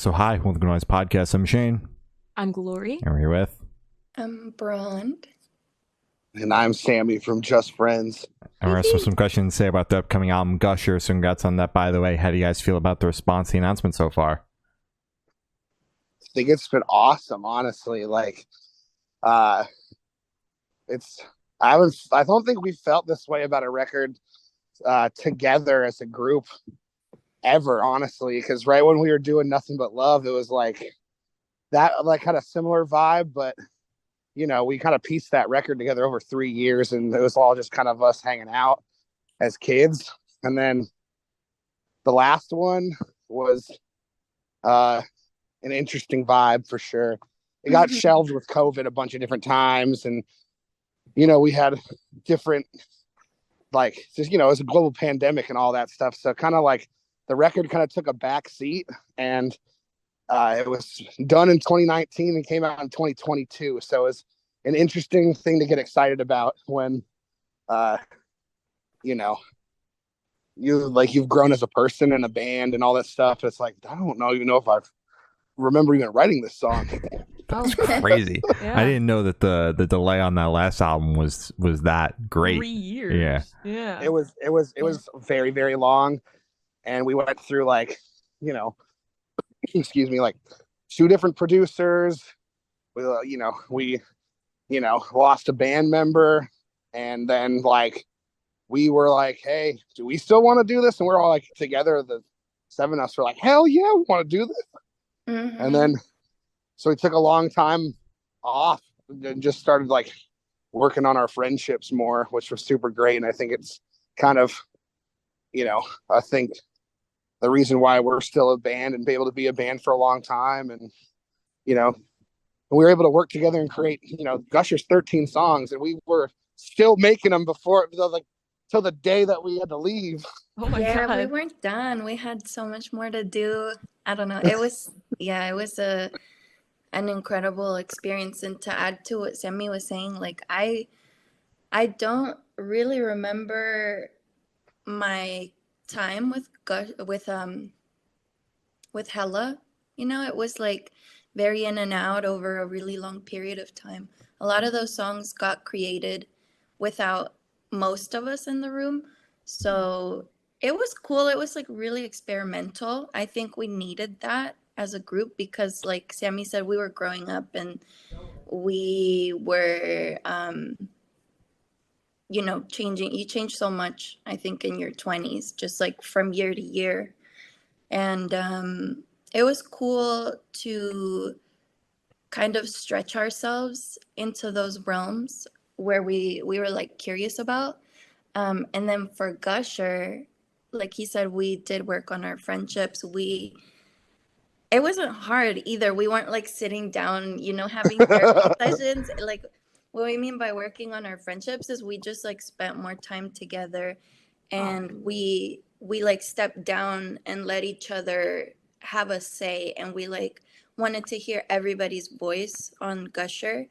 So hi, welcome to Goyos Podcast. I'm Shane. I'm Glory. And we're here with... I'm Brond. And I'm Sammy from Just Friends. And we're asking some questions to say about the upcoming album, Gusher. So congrats on that, by the way. How do you guys feel about the response to the announcement so far? I think it's been awesome, honestly. Like, I don't think we felt this way about a record together as a group ever, honestly. Because right when we were doing Nothing But Love, it was like that, like, had a similar vibe, but you know, we kind of pieced that record together over 3 years, and it was all just kind of us hanging out as kids. And then the last one was an interesting vibe for sure. It got shelved with COVID a bunch of different times, and you know, we had different, like, just, you know, it was a global pandemic and all that stuff. So kind of like the record kind of took a back seat, and it was done in 2019 and came out in 2022. So it's an interesting thing to get excited about when, you know, you've grown as a person in a band and all that stuff. It's like, I don't even know if I remember even writing this song. That's crazy. Yeah. I didn't know that the delay on that last album was that great. 3 years. Yeah. It was very, very long, and we went through, like, you know, excuse me, like 2 different producers. We lost a band member, and then like we were like, hey, do we still want to do this? And we're all like together, the 7 of us were like, hell yeah, we want to do this. And then so we took a long time off and just started like working on our friendships more, which was super great. And I think it's kind of, you know, I think the reason why we're still a band and be able to be a band for a long time. And, you know, we were able to work together and create, you know, Gusher's 13 songs, and we were still making them before, like, till the day that we had to leave. Oh my God. We weren't done. We had so much more to do. I don't know. It was, an incredible experience. And to add to what Sammy was saying, like, I don't really remember my time with Hella. You know, it was like very in and out over a really long period of time. A lot of those songs got created without most of us in the room. So it was cool. It was like really experimental. I think we needed that as a group because, like Sammy said, we were growing up and we were, you know, changing. You change so much, I think, in your 20s, just like from year to year. And it was cool to kind of stretch ourselves into those realms where we were like curious about. And then for Gusher, like he said, we did work on our friendships. It wasn't hard either. We weren't like sitting down, you know, having therapy sessions. Like what we mean by working on our friendships is we just like spent more time together, and we like stepped down and let each other have a say, and we like wanted to hear everybody's voice on Gusher.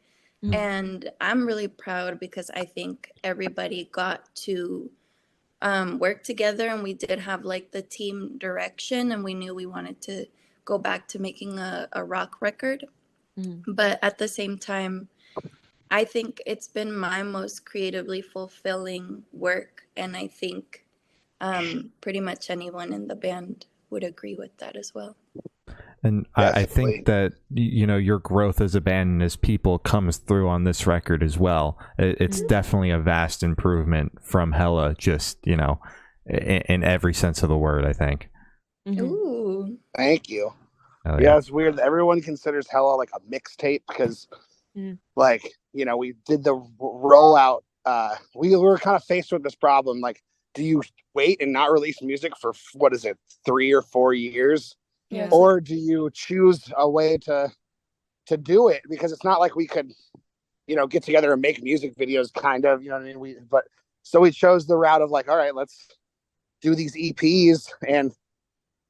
And I'm really proud because I think everybody got to work together, and we did have like the team direction, and we knew we wanted to go back to making a rock record. But at the same time, I think it's been my most creatively fulfilling work, and I think pretty much anyone in the band would agree with that as well. And I think that, you know, your growth as a band and as people comes through on this record as well. It's definitely a vast improvement from Hella, just, you know, in every sense of the word, I think. Ooh. Thank you. Oh, yeah, it's weird. Everyone considers Hella like a mixtape because, like, you know, we did the rollout. We were kind of faced with this problem. Like, do you wait and not release music for, 3 or 4 years? Yes. Or do you choose a way to do it? Because it's not like we could, you know, get together and make music videos, kind of, you know what I mean? So we chose the route of like, all right, let's do these EPs. And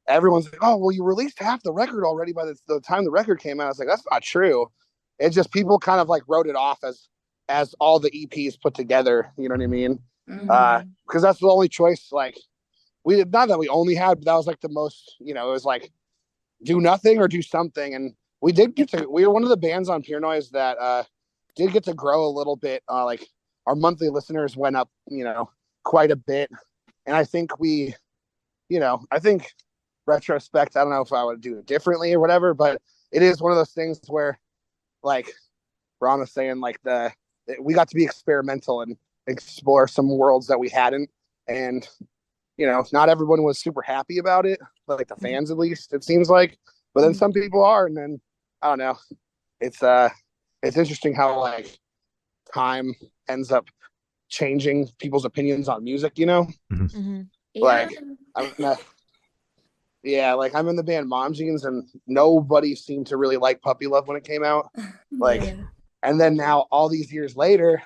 everyone's like, oh, well, you released half the record already by the time the record came out. I was like, that's not true. It's just people kind of like wrote it off as all the EPs put together. You know what I mean? Because that's the only choice. Like, we did, not that we only had, but that was like the most, you know, it was like do nothing or do something. And we did get to, we were one of the bands on Pure Noise that did get to grow a little bit. Like our monthly listeners went up, quite a bit. And I think I think retrospect, I don't know if I would do it differently or whatever, but it is one of those things where, like Ron was saying, like we got to be experimental and explore some worlds that we hadn't. And, not everyone was super happy about it, like the fans, at least, it seems like. But then some people are, and then I don't know. It's interesting how like time ends up changing people's opinions on music, Like I'm in the band Mom Jeans, and nobody seemed to really like Puppy Love when it came out. Like, and then now all these years later,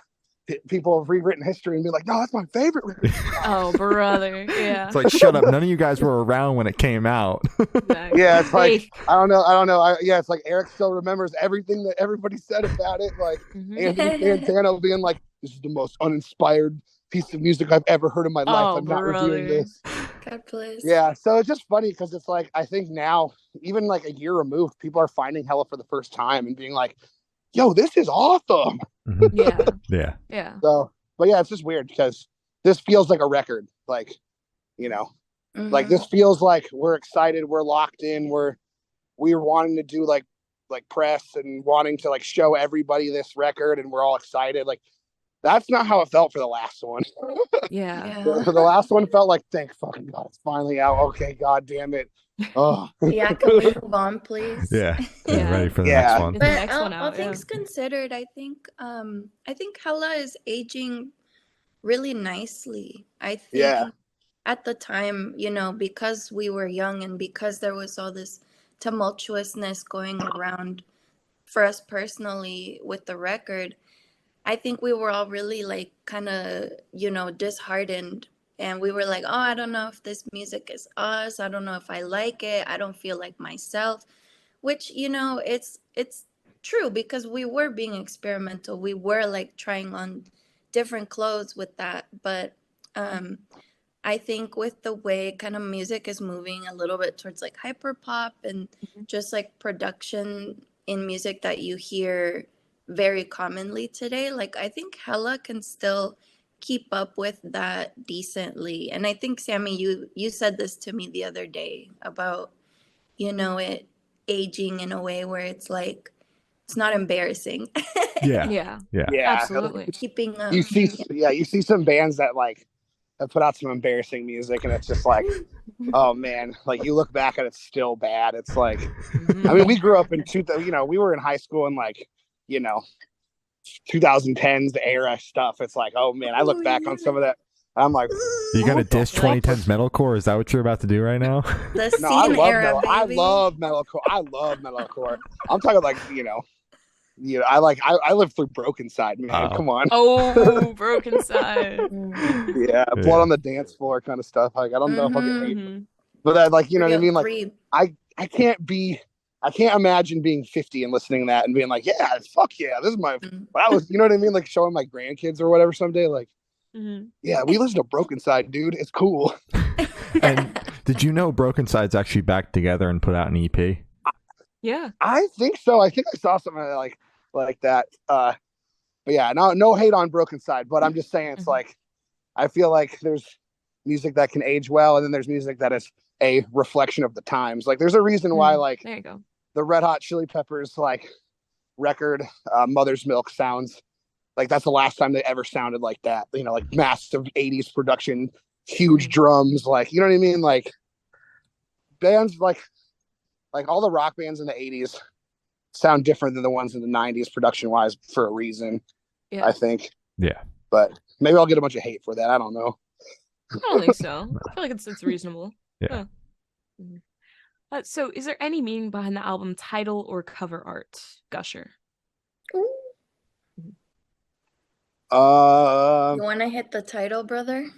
people have rewritten history and be like, no, that's my favorite record. Oh, brother. Yeah. It's like, shut up. None of you guys were around when it came out. Exactly. Yeah, it's like, I don't know. It's like Eric still remembers everything that everybody said about it. Like Anthony Fantano being like, this is the most uninspired piece of music I've ever heard in my life. I'm not reviewing this. God bless. Yeah, so it's just funny because it's like, I think now, even like a year removed, people are finding Hella for the first time and being like, yo, this is awesome. Yeah. So, but yeah, it's just weird because this feels like a record. Like, like this feels like we're excited, we're locked in, we're wanting to do like press and wanting to like show everybody this record, and we're all excited. Like, that's not how it felt for the last one. Yeah. The last one felt like, thank fucking God, it's finally out. Okay, God damn it. Oh. Yeah, can we move on, please? Yeah. Ready for the next one. But all things considered, I think Hella is aging really nicely. I think at the time, because we were young and because there was all this tumultuousness going around for us personally with the record, I think we were all really like kind of, disheartened. And we were like, oh, I don't know if this music is us. I don't know if I like it. I don't feel like myself, which, it's true because we were being experimental. We were like trying on different clothes with that. But I think with the way kind of music is moving a little bit towards like hyper pop and just like production in music that you hear very commonly today, like I think Hella can still keep up with that decently. And I think, Sammy, you said this to me the other day about, it aging in a way where it's like, it's not embarrassing. Yeah. Absolutely. Keeping up. You see some bands that like have put out some embarrassing music, and it's just like, oh man, like you look back and it's still bad. It's like, I mean, we grew up in we were in high school and like, 2010s era stuff. It's like, oh man, I look back on some of that. I'm like, you gonna diss 2010s metalcore? Is that what you're about to do right now? The scene era, baby. I love metalcore. I'm talking like, I lived through Broken Side, man. Come on. Oh, Broken Side. Blood on the dance floor kind of stuff. Like, I don't know if I'll get hate, but that, like, you know what I mean? Like, I can't imagine being 50 and listening to that and being like, yeah, fuck yeah, this is my. But I was, you know what I mean? Like showing my grandkids or whatever someday, like, yeah, we listen to Broken Side, dude. It's cool. And did you know Broken Side's actually back together and put out an EP? Yeah, I think so. I think I saw something like that. But yeah, no hate on Broken Side, but I'm just saying it's like, I feel like there's music that can age well, and then there's music that is a reflection of the times. Like there's a reason why like there you go. The Red Hot Chili Peppers like record Mother's Milk sounds like that's the last time they ever sounded like that, like massive 80s production, huge drums, like, you know what I mean? Like bands like all the rock bands in the 80s sound different than the ones in the 90s production wise for a reason. I think. Yeah, but maybe I'll get a bunch of hate for that. I don't know. I don't think so. I feel like it's reasonable. Yeah. So is there any meaning behind the album title or cover art, Gusher? You want to hit the title, brother?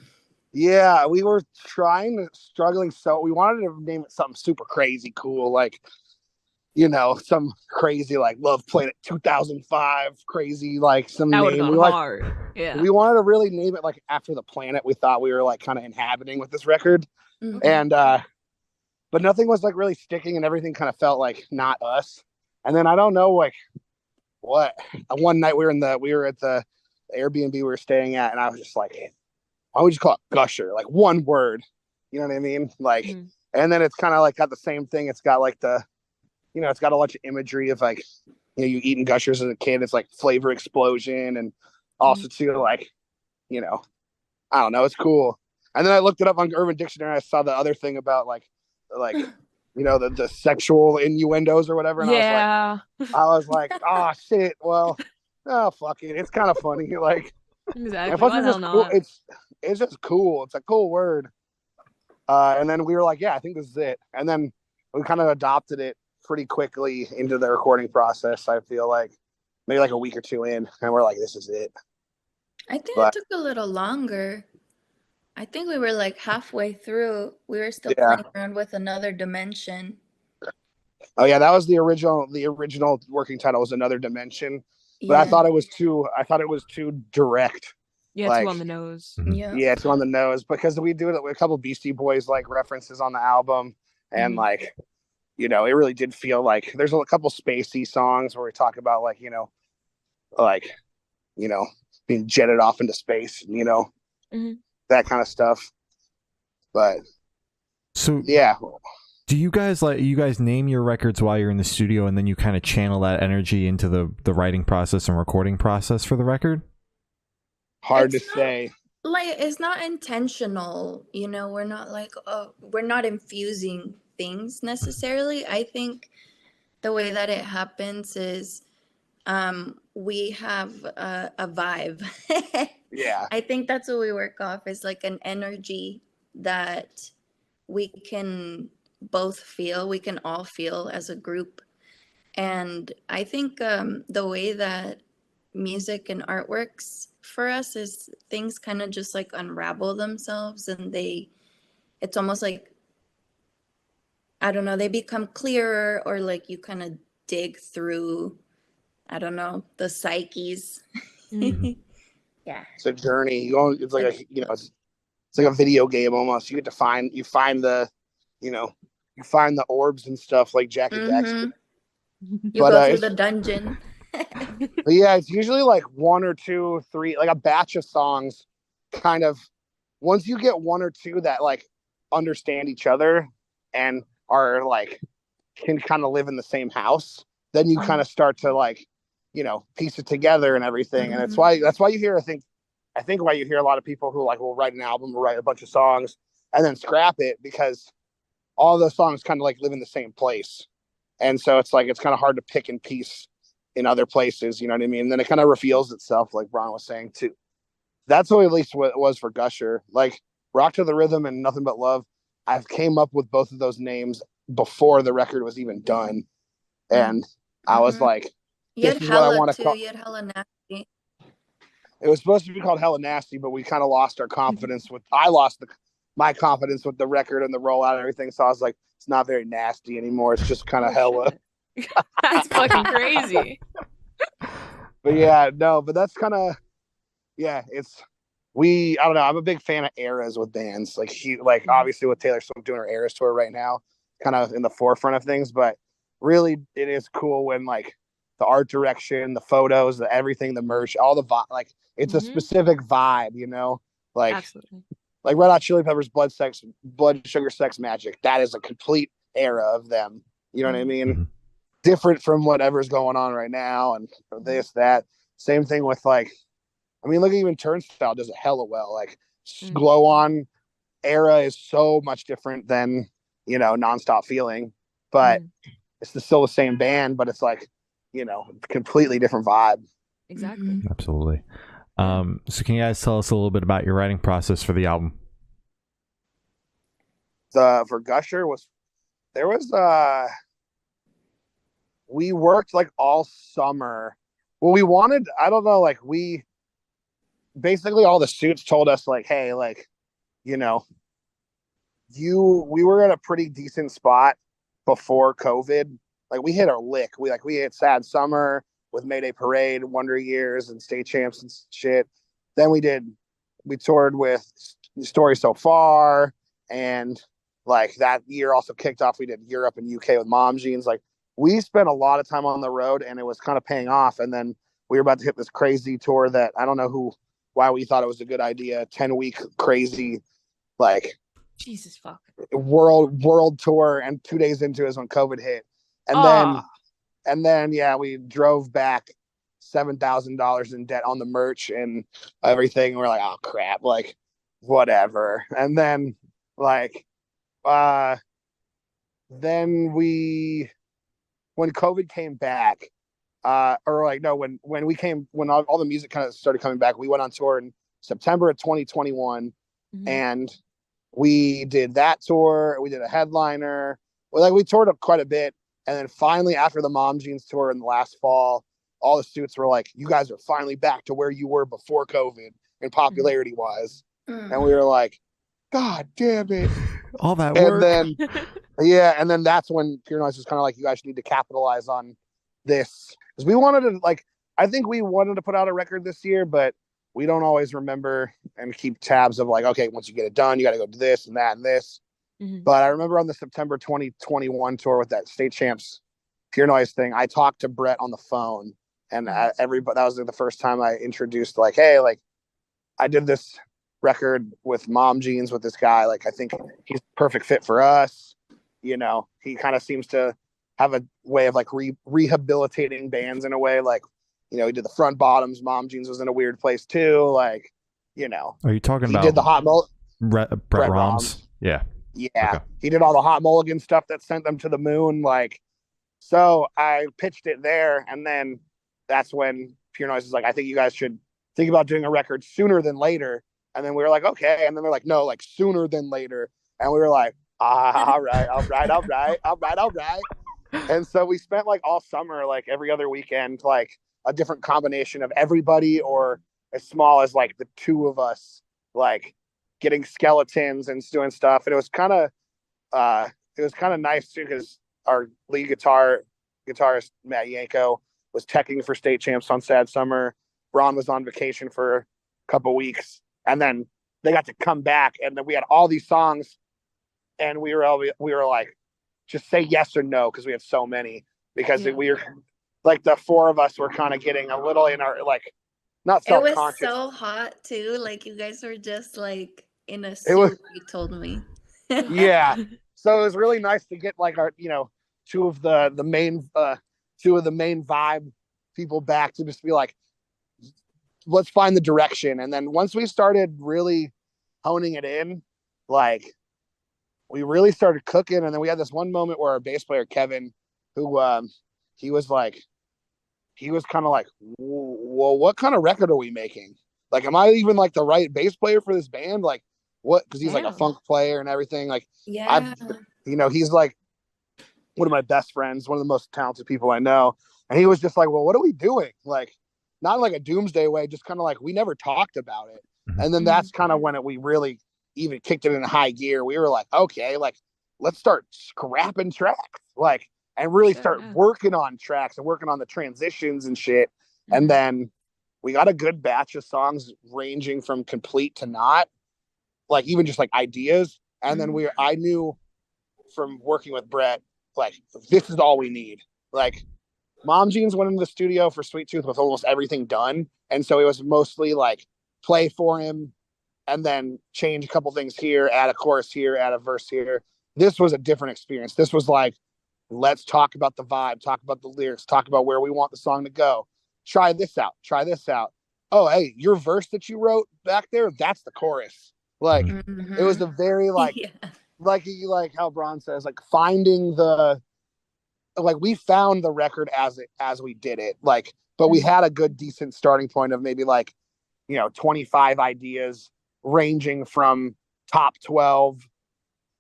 Yeah, we were struggling. So we wanted to name it something super crazy cool, like, some crazy like Love Planet 2005 crazy, like some that name. Hard. Yeah. We wanted to really name it like after the planet we thought we were like kind of inhabiting with this record. And but nothing was like really sticking, and everything kind of felt like not us. And then I don't know like what one night we were at the Airbnb we were staying at, and I was just like, hey, why would you call it Gusher? Like one word, you know what I mean? Like, and then it's kind of like got the same thing. It's got like it's got a bunch of imagery of like, you eating Gushers as a kid. It's like flavor explosion, and also too like, I don't know, it's cool. And then I looked it up on Urban Dictionary. I saw the other thing about like the sexual innuendos or whatever, and Yeah. I was like, oh shit. Well, oh fuck it. It's kind of funny. Like, Exactly. and plus Why it's the just hell cool. not? It's just cool. It's a cool word. And then we were like, yeah, I think this is it. And then we kind of adopted it pretty quickly into the recording process. I feel like maybe like a week or two in, and we're like, this is it. I think it took a little longer. I think we were like halfway through. We were still playing around with Another Dimension. Oh yeah, that was the original. The original working title was Another Dimension, but Yeah. I thought it was too direct. Yeah, like, too on the nose. Yeah, too on the nose, because we do it with a couple Beastie Boys like references on the album, and like, it really did feel like there's a couple spacey songs where we talk about like, being jetted off into space, that kind of stuff. But so yeah. Do you guys name your records while you're in the studio, and then you kind of channel that energy into the writing process and recording process for the record? Hard to say. Like, it's not intentional, we're not like, we're not infusing things necessarily. I think the way that it happens is we have a vibe. Yeah. I think that's what we work off, is like an energy that we can both feel, we can all feel as a group. And I think the way that music and art works for us is things kind of just like unravel themselves, and it's almost like, I don't know, they become clearer, or like you kind of dig through, I don't know, the psyches. Yeah. It's a journey. It's like it's like a video game almost. You get to find the orbs and stuff like Jack and Daxter. You go through the dungeon. But yeah, it's usually like one or two, three, like a batch of songs. Kind of, once you get one or two that like understand each other and are like can kind of live in the same house, then you kind of start to like, piece it together and everything. And that's why you hear, I think why you hear a lot of people who like will write an album or write a bunch of songs and then scrap it, because all those songs kind of like live in the same place. And so it's like, it's kind of hard to pick and piece in other places, you know what I mean? And then it kind of reveals itself, like Brond was saying too. That's what at least what it was for Gusher. Like Rock to the Rhythm and Nothing But Love, I've came up with both of those names before the record was even done. And I was like, this is what I want to call. You had Hella Nasty. It was supposed to be called Hella Nasty, but we kind of lost our confidence I lost my confidence with the record and the rollout and everything. So I was like, it's not very nasty anymore. It's just kind of hella. That's fucking crazy. But yeah, no, but that's kind of, yeah, I don't know. I'm a big fan of eras with bands. Like obviously with Taylor Swift doing her Eras tour right now, kind of in the forefront of things, but really it is cool when like the art direction, the photos, the everything, the merch, all the like it's a specific vibe, like absolutely. Like Red Hot Chili Peppers, Blood, Sugar, Sex, Magic. That is a complete era of them. You know what I mean? Different from whatever's going on right now and this, that. Same thing with like, I mean, look at even Turnstile does it hella well. Like Glow On era is so much different than, Nonstop Feeling, but it's still the same band, but it's like, completely different vibe. Exactly. Absolutely. So can you guys tell us a little bit about your writing process for the album? For Gusher we worked like all summer. Well, we wanted, I don't know, like we basically all the suits told us like, hey, like, we were at a pretty decent spot before COVID. Like we hit our lick. We hit Sad Summer with Mayday Parade, Wonder Years, and State Champs and shit. Then we toured with Story So Far, and like that year also kicked off. We did Europe and UK with Mom Jeans. Like we spent a lot of time on the road, and it was kind of paying off. And then we were about to hit this crazy tour that I don't know why we thought it was a good idea. 10-week crazy, like Jesus fuck. world tour, and 2 days into it is when COVID hit. And then yeah, we drove back $7,000 in debt on the merch and everything. And we're like, oh crap, like whatever. And then like then when COVID came back, or like no, when all the music kind of started coming back, we went on tour in September of 2021, and we did that tour. We did a headliner. We toured up quite a bit, and then finally after the Mom Jeans tour in the last fall, all the suits were like, "You guys are finally back to where you were before COVID in popularity wise," and we were like, "God damn it!" All that work. And then yeah, and then that's when Pure Noise was kind of like, "You guys need to capitalize on this," because we wanted to I think we wanted to put out a record this year, but we don't always remember and keep tabs of like, okay, once you get it done, you got to go do this and that and this. But I remember on the September 2021 tour with that State Champs Pure Noise thing, I talked to Brett on the phone, and everybody, that was the first time I introduced like, hey, like I did this record with Mom Jeans with this guy. Like, I think he's a perfect fit for us. You know, he kind of seems to have a way of like rehabilitating bands in a way. Like, you know, he did the Front Bottoms. Mom Jeans was in a weird place too. Like, you know, are you talking about? He did the Hot Brett Roms. Yeah. Okay. He did all the Hot Mulligan stuff that sent them to the moon. Like, so I pitched it there, and then that's when Pure Noise was like, I think you guys should think about doing a record sooner than later. And then we were like, okay. And then they're like, no, like sooner than later. And we were like, all right. And so we spent like all summer, like every other weekend, like a different combination of everybody, or as small as like the two of us, like getting skeletons and doing stuff. And it was kind of nice too, because our lead guitarist Matt Yanko was teching for State Champs on Sad Summer. Brond was on vacation for a couple weeks, and then they got to come back, and then we had all these songs, and we were like, just say yes or no, because we had so many, because we were like, the four of us were kind of getting a little in our like, not self-conscious. It was so hot too, like you guys were just like in a suit. You told me. Yeah, so it was really nice to get like our, you know, two of the main vibe people back to just be like, let's find the direction. And then once we started really honing it in, like we really started cooking. And then we had this one moment where our bass player Kevin, who he was kind of like, well, what kind of record are we making? Like, am I even like the right bass player for this band? Like, what? Because he's like a funk player and everything. Like, you know, he's like one of my best friends, one of the most talented people I know. And he was just like, well, what are we doing? Like, not in like a doomsday way, just kind of like, we never talked about it. And then that's kind of when we really even kicked it in high gear. We were like, okay, like, let's start scrapping tracks, like, and really start working on tracks and working on the transitions and shit. And then we got a good batch of songs ranging from complete to not, like even just like ideas. And then I knew from working with Brett, like, this is all we need. Like, Mom Jeans went into the studio for Sweet Tooth with almost everything done. And so it was mostly like play for him and then change a couple things here, add a chorus here, add a verse here. This was a different experience. This was like, let's talk about the vibe, talk about the lyrics, talk about where we want the song to go. Try this out. Oh, hey, your verse that you wrote back there, that's the chorus. Like, it was a very like how Brond says, like finding the, like we found the record as we did it. Like, but we had a good, decent starting point of maybe like, you know, 25 ideas ranging from top 12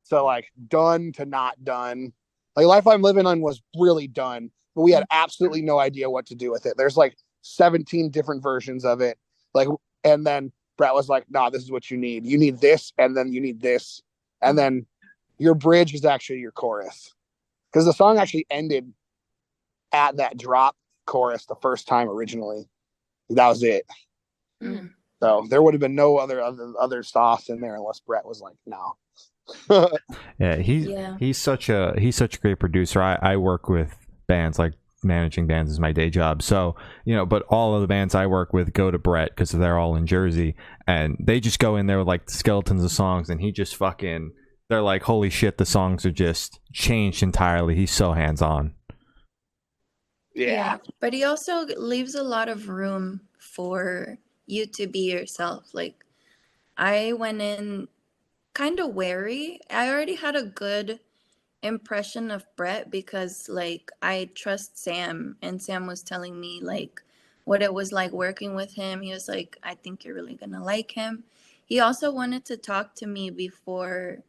to like done to not done. Like Life I'm Living On was really done, but we had absolutely no idea what to do with it. There's like 17 different versions of it. Like, and then Brett was like, nah, this is what you need. You need this, and then you need this. And then your bridge is actually your chorus. Because the song actually ended at that drop chorus the first time originally. That was it. So there would have been no other sauce in there unless Brett was like, no. Yeah, he's such a great producer. I work with bands, like managing bands is my day job. So, but all of the bands I work with go to Brett because they're all in Jersey, and they just go in there with like skeletons of songs, and he just fucking, they're like, holy shit, the songs are just changed entirely. He's so hands on. Yeah, but he also leaves a lot of room for you to be yourself. Like, I went in kind of wary. I already had a good impression of Brett because, like, I trust Sam, and Sam was telling me like what it was like working with him. He was like, I think you're really gonna like him. He also wanted to talk to me before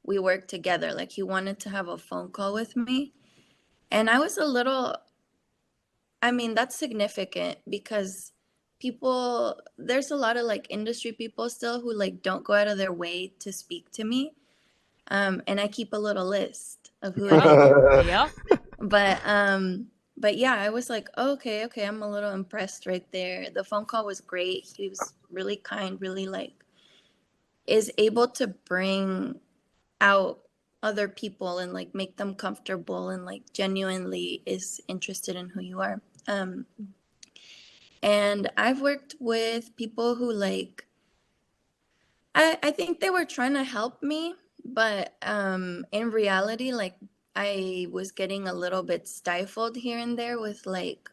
we worked together. Like, he wanted to have a phone call with me, and I was a little, I mean, that's significant because there's a lot of like industry people still who like don't go out of their way to speak to me. And I keep a little list of who it is. Oh, yeah. But yeah, I was like, oh, okay, I'm a little impressed right there. The phone call was great. He was really kind, really like is able to bring out other people and like make them comfortable and like genuinely is interested in who you are. And I've worked with people who like I think they were trying to help me, but in reality, like I was getting a little bit stifled here and there with like,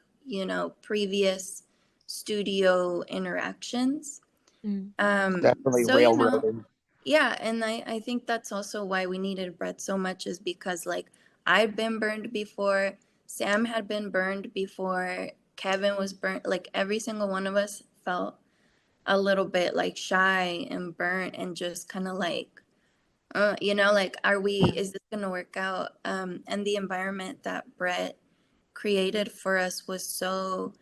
previous studio interactions. Definitely So, railroading. yeah, and I think that's also why we needed Brett so much, is because like I'd been burned before, Sam had been burned before, Kevin was burnt, like every single one of us felt a little bit like shy and burnt and just kind of like, like, is this going to work out? And the environment that Brett created for us was so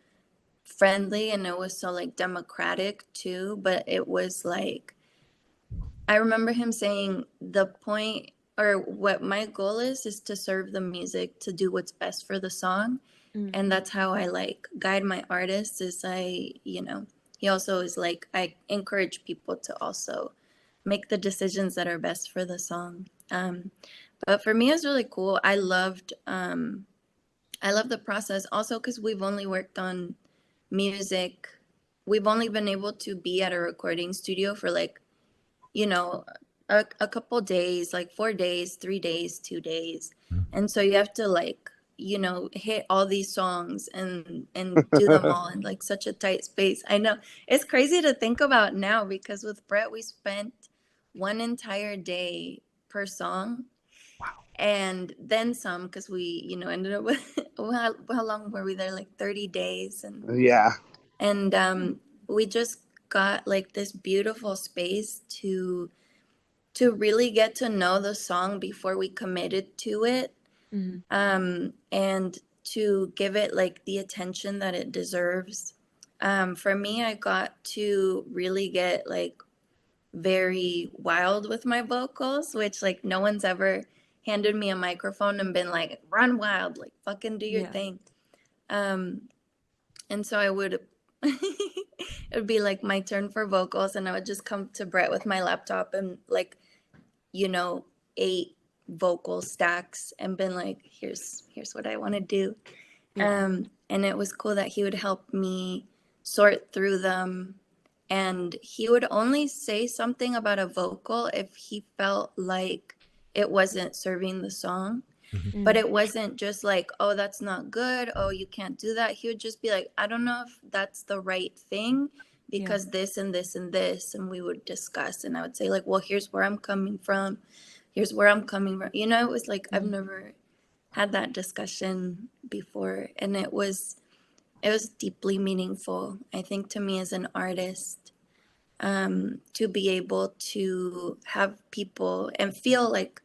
friendly and it was so like democratic too. But it was like, I remember him saying the point or what my goal is to serve the music, to do what's best for the song. And that's how I like guide my artists is he also is like, I encourage people to also make the decisions that are best for the song. But for me, it was really cool. I love the process also because we've only worked on music. We've only been able to be at a recording studio for like, you know, a couple days, like 4 days, 3 days, 2 days. And so you have to like, hit all these songs and do them all in like such a tight space. I know it's crazy to think about now because with Brett, we spent one entire day per song. Wow. And then some because we, ended up with how long were we there? Like 30 days. And we just got like this beautiful space to really get to know the song before we committed to it. And to give it like the attention that it deserves. For me, I got to really get like very wild with my vocals, which like no one's ever handed me a microphone and been like, run wild, like fucking do your thing. And so I would, it would be like my turn for vocals and I would just come to Brett with my laptop and like, 8 vocal stacks and been like, here's what I want to do. And it was cool that he would help me sort through them. And he would only say something about a vocal if he felt like it wasn't serving the song. But it wasn't just like, oh, that's not good. Oh, you can't do that. He would just be like, I don't know if that's the right thing because this and this and this. And we would discuss. And I would say like, well, here's where I'm coming from. Here's where I'm coming from. It was like, I've never had that discussion before. And it was deeply meaningful, I think, to me as an artist, to be able to have people and feel like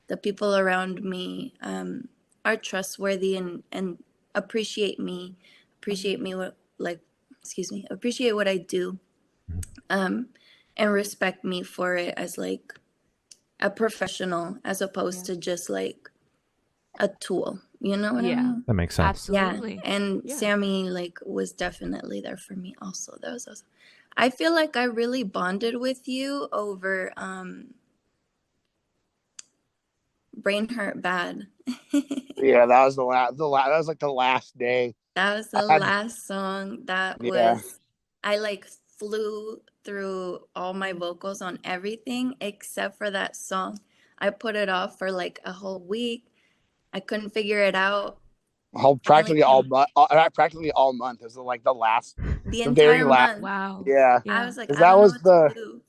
the people around me are trustworthy and appreciate what I do, and respect me for it as like a professional as opposed to just like a tool. You know what I mean? That makes sense. Absolutely. Yeah. And Sammy like was definitely there for me also. That was awesome. I feel like I really bonded with you over Brain Hurt Bad. Yeah, that was that was like the last day. That was I the had, last song that yeah. was, I like flew through all my vocals on everything except for that song. I put it off for like a whole week. I couldn't figure it out. Whole Finally came practically all month is like the the very entire last. month. Wow. Yeah, I Yeah. was like, because I that don't know was what to the do.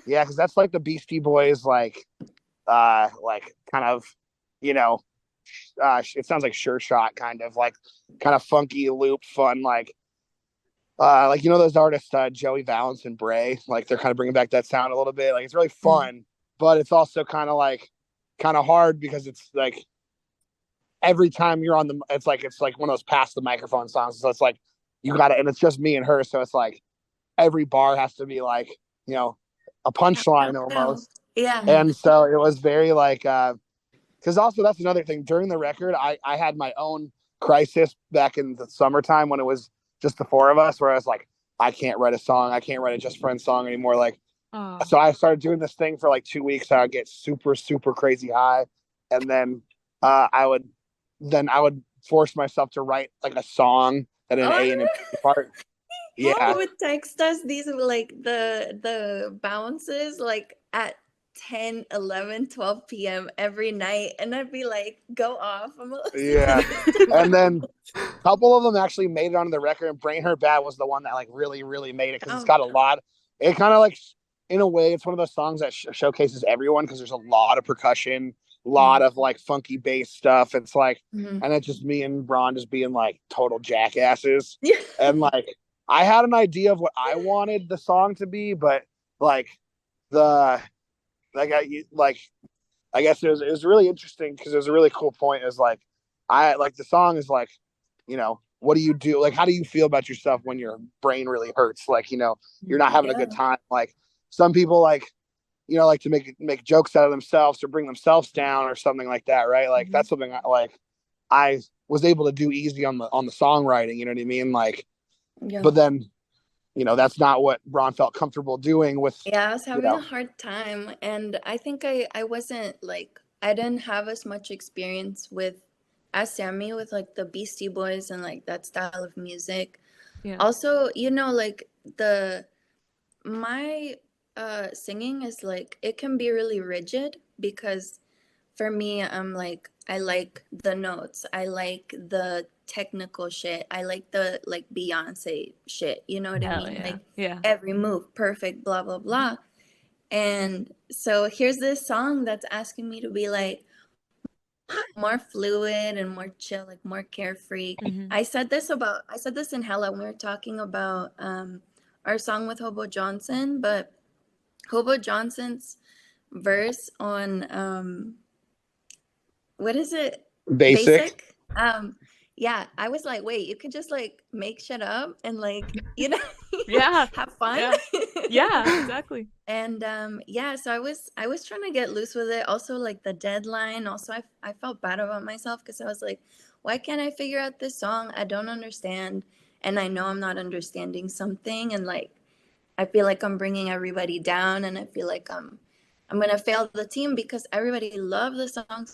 yeah, because that's like the Beastie Boys like kind of you know it sounds like Sure Shot kind of funky loop fun like those artists Joey Valance and Bray, like they're kind of bringing back that sound a little bit. Like it's really fun, but it's also kind of hard because it's like every time you're on the it's like one of those past the microphone songs. So it's like you got to, and it's just me and her, so it's like every bar has to be like you know a punchline almost. Yeah. And so it was very like because also that's another thing during the record I had my own crisis back in the summertime when it was just the four of us, where I was like, I can't write a song, I can't write a Just Friends song anymore. Like, so I started doing this thing for like 2 weeks. I would get super, super crazy high, and then I would force myself to write like a song that an A and a B part. He Yeah, would text us these like the bounces like at 10, 11, 12 p.m. every night, and I'd be like, go off. I'm yeah. And then a couple of them actually made it onto the record, and Brain Hurt Bad was the one that like really, really made it because it's got a lot. It kind of like, in a way, it's one of those songs that showcases everyone because there's a lot of percussion, a lot of like funky bass stuff. It's like, and it's just me and Brond just being like total jackasses. And like, I had an idea of what I wanted the song to be, but like the I guess it was really interesting because it was a really cool point. Is like I like the song is like, what do you do? Like, how do you feel about yourself when your brain really hurts? Like, you're not having a good time. Like some people like like to make jokes out of themselves or bring themselves down or something like that, right? Like that's something I was able to do easy on the songwriting. You know what I mean? Like, but then that's not what Ron felt comfortable doing with. Yeah, I was having a hard time, and I think I wasn't like, I didn't have as much experience as Sammy with like the Beastie Boys and like that style of music. Yeah. Also, like my singing is like, it can be really rigid because for me, I'm like, I like the notes, I like the technical shit, I like the like Beyonce shit, you know what I mean? Like every move perfect, blah blah blah. And so here's this song that's asking me to be like more fluid and more chill, like more carefree. I said this in Hella when we were talking about our song with Hobo Johnson, but Hobo Johnson's verse on what is it? Basic. Yeah, I was like, wait, you could just like make shit up and like, have fun. Yeah, exactly. And so I was trying to get loose with it. Also, like the deadline. Also, I felt bad about myself because I was like, why can't I figure out this song? I don't understand, and I know I'm not understanding something, and like I feel like I'm bringing everybody down, and I feel like I'm gonna fail the team because everybody loved the song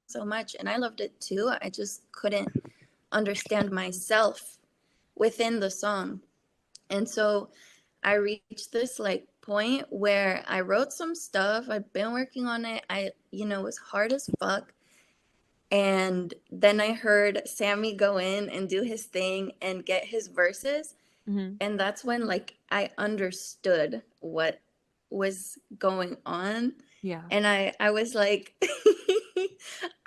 so much, and I loved it too. I just couldn't understand myself within the song. And so I reached this like point where I wrote some stuff. I've been working on it. It was hard as fuck. And then I heard Sammy go in and do his thing and get his verses. And that's when like I understood what was going on. Yeah. And I was like,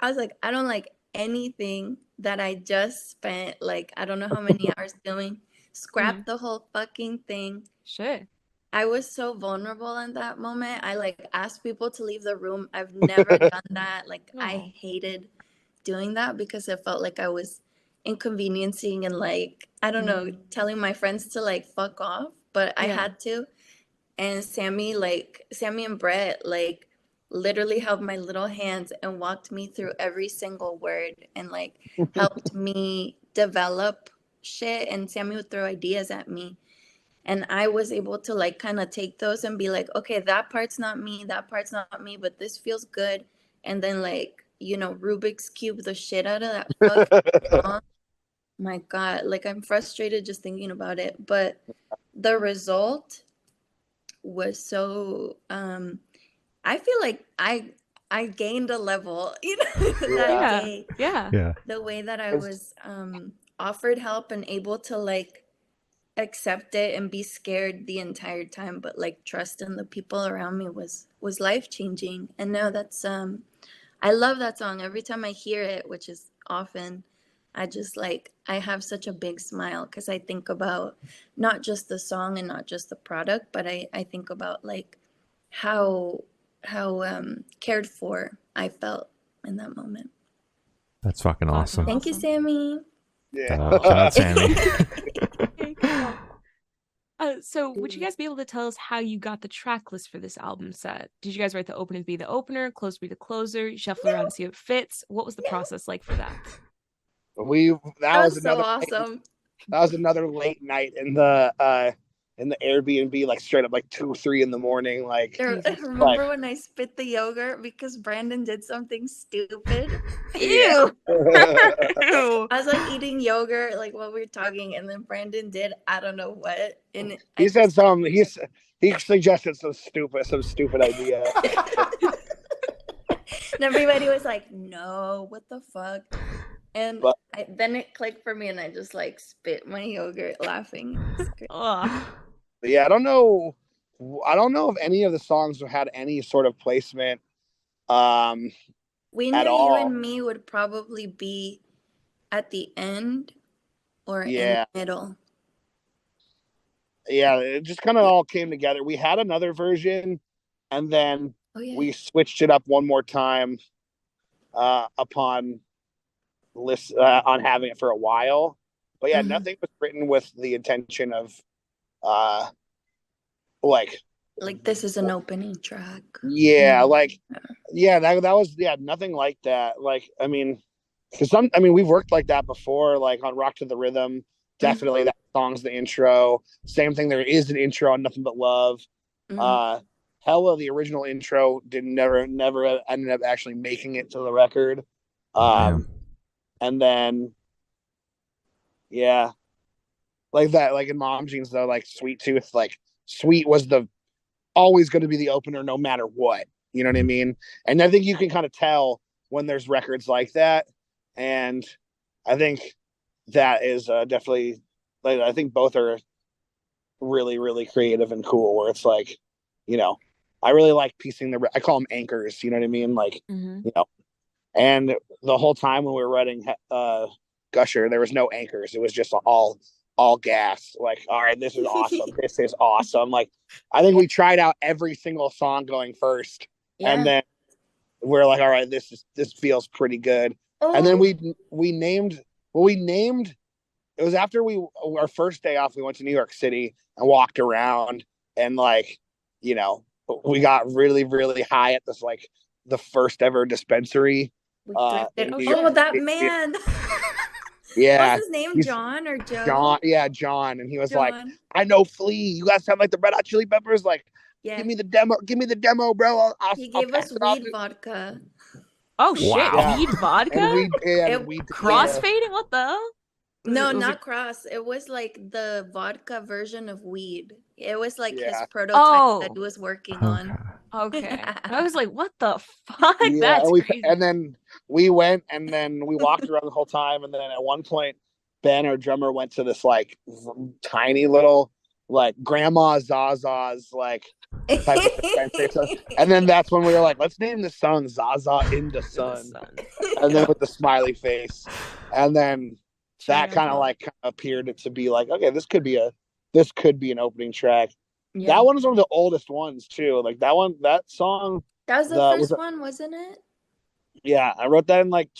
I don't like anything that I just spent like, I don't know how many hours doing. Scrap the whole fucking thing. Shit. I was so vulnerable in that moment. I like asked people to leave the room. I've never done that. Like I hated doing that because it felt like I was inconveniencing and like, I don't know, telling my friends to like fuck off, but I had to. And Sammy and Brett like literally held my little hands and walked me through every single word and like helped me develop shit. And Sammy would throw ideas at me, and I was able to like kind of take those and be like, okay, that part's not me, but this feels good, and then like, you know, Rubik's Cube the shit out of that fucking song. My God, like I'm frustrated just thinking about it. But the result was so I feel like I gained a level, you know, that Yeah. day. Yeah. Yeah. The way that I was offered help and able to like accept it and be scared the entire time, but like trust in the people around me was life changing. And now that's I love that song. Every time I hear it, which is often, I just like I have such a big smile because I think about not just the song and not just the product, but I think about like how cared for I felt in that moment. That's fucking awesome. Thank you, Sammy. Yeah. Shout out Sammy. Okay, cool. So would you guys be able to tell us how you got the track list for this album set? Did you guys write the opener be the opener, close be the closer, shuffle around to see if it fits? What was the process like for that? That was so awesome. That was another late night in the Airbnb, like straight up like 2-3 in the morning. Like, remember when I spit the yogurt because Brandon did something stupid? Yeah. Ew. I was like eating yogurt like while we were talking, and then Brandon did I don't know what, and he said something. He suggested some stupid idea. And everybody was like, "No, what the fuck?" And then it clicked for me, and I just like spit my yogurt, laughing. Yeah, I don't know if any of the songs had any sort of placement. We knew You and Me would probably be at the end or in the middle. Yeah, it just kind of all came together. We had another version, and then we switched it up one more time upon on having it for a while. But yeah, nothing was written with the intention of like this is an opening track. Yeah, that was nothing like that. Like, I mean, because we've worked like that before, like on Rock to the Rhythm. Definitely that song's the intro. Same thing, there is an intro on Nothing But Love. Hella, the original intro never ended up actually making it to the record. And then like that, like in Mom Jeans though, like Sweet Tooth, like Sweet was always going to be the opener no matter what. You know what I mean? And I think you can kind of tell when there's records like that. And I think that is definitely, like, I think both are really, really creative and cool, where it's like, you know, I really like piecing I call them anchors, you know what I mean? Like, you know, and the whole time when we were writing Gusher, there was no anchors. It was just all gas. Like, all right, this is awesome. This is awesome. Like, I think we tried out every single song going first, and then we're like, all right, this feels pretty good. And then we named. It was after our first day off. We went to New York City and walked around, and like, you know, we got really, really high at this like the first ever dispensary. That man. Yeah. What's his name? John or Joe? John. And he was like, I know Flea. You guys sound like the Red Hot Chili Peppers. Like, give me the demo, bro. He gave us weed vodka. Oh shit! Wow. Weed vodka? And we crossfading? What the hell? No, not cross. It was like the vodka version of weed. It was like his prototype that he was working on. Okay. I was like, what the fuck? That's crazy. And then we went, and then we walked around the whole time. And then at one point, Ben, our drummer, went to this like tiny little like Grandma Zaza's like type of and then that's when we were like, let's name the song Zaza in the Sun. And then with the smiley face. And then that kind of like appeared to be like, okay, this could be an opening track. That one was one of the oldest ones too. Like that song. That was the first one, wasn't it? Yeah, I wrote that in like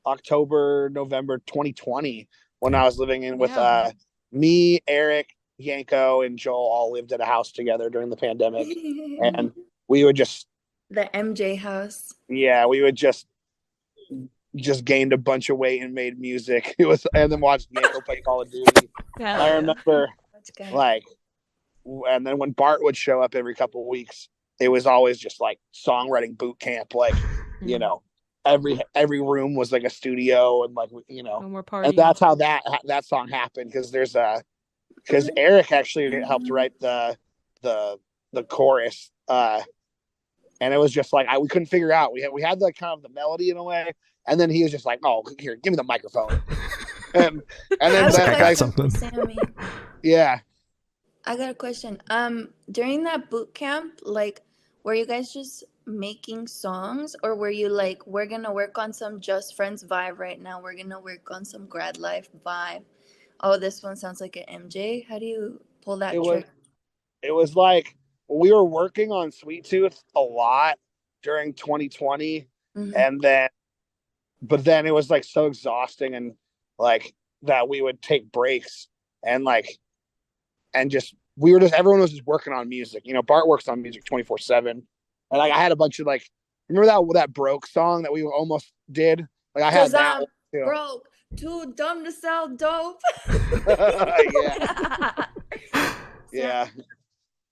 October, November 2020 when I was living in with me, Eric, Yanko, and Joel all lived at a house together during the pandemic, and we would just the MJ house. Yeah, we would just gained a bunch of weight and made music. It was, and then watched Yanko play Call of Duty. I remember like, and then when Bart would show up every couple of weeks, it was always just like songwriting boot camp. Like, you know, every room was like a studio, and like, you know, No more and partying. that's how that song happened. Because Eric actually helped write the chorus, and it was just like we couldn't figure out. We had like kind of the melody in a way, and then he was just like, "Oh, here, give me the microphone," and then I got something. Sammy. Yeah. I got a question. During that boot camp, like, were you guys just making songs, or were you like, we're gonna work on some Just Friends vibe right now? We're gonna work on some grad life vibe. Oh, this one sounds like an MJ. How do you pull that trick? It was like we were working on Sweet Tooth a lot during 2020, and then it was like so exhausting, and like that we would take breaks, and like and just everyone was just working on music. You know, Bart works on music 24/7, and like I had a bunch of like, remember that broke song that we almost did? Like I had that one too. Broke, too dumb to sell dope. Yeah. Yeah.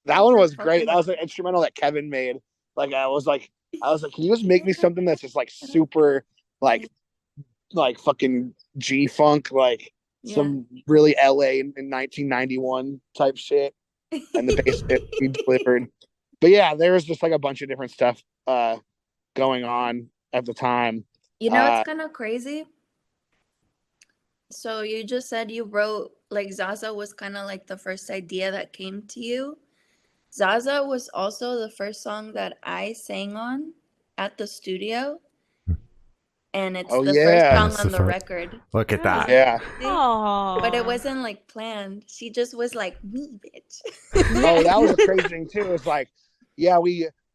That one was great. That was an instrumental that Kevin made. Like I was like, can you just make me something that's just like super like fucking G funk, like some really LA in 1991 type shit, and the bass we delivered. But yeah, there was just like a bunch of different stuff going on at the time. You know, it's kind of crazy. So you just said you wrote, like, Zaza was kind of like the first idea that came to you. Zaza was also the first song that I sang on at the studio. And it's the first song on the record. Look at that. Yeah. But it wasn't like planned. She just was like, me, bitch. Oh, that was a crazy thing too. It was like, yeah,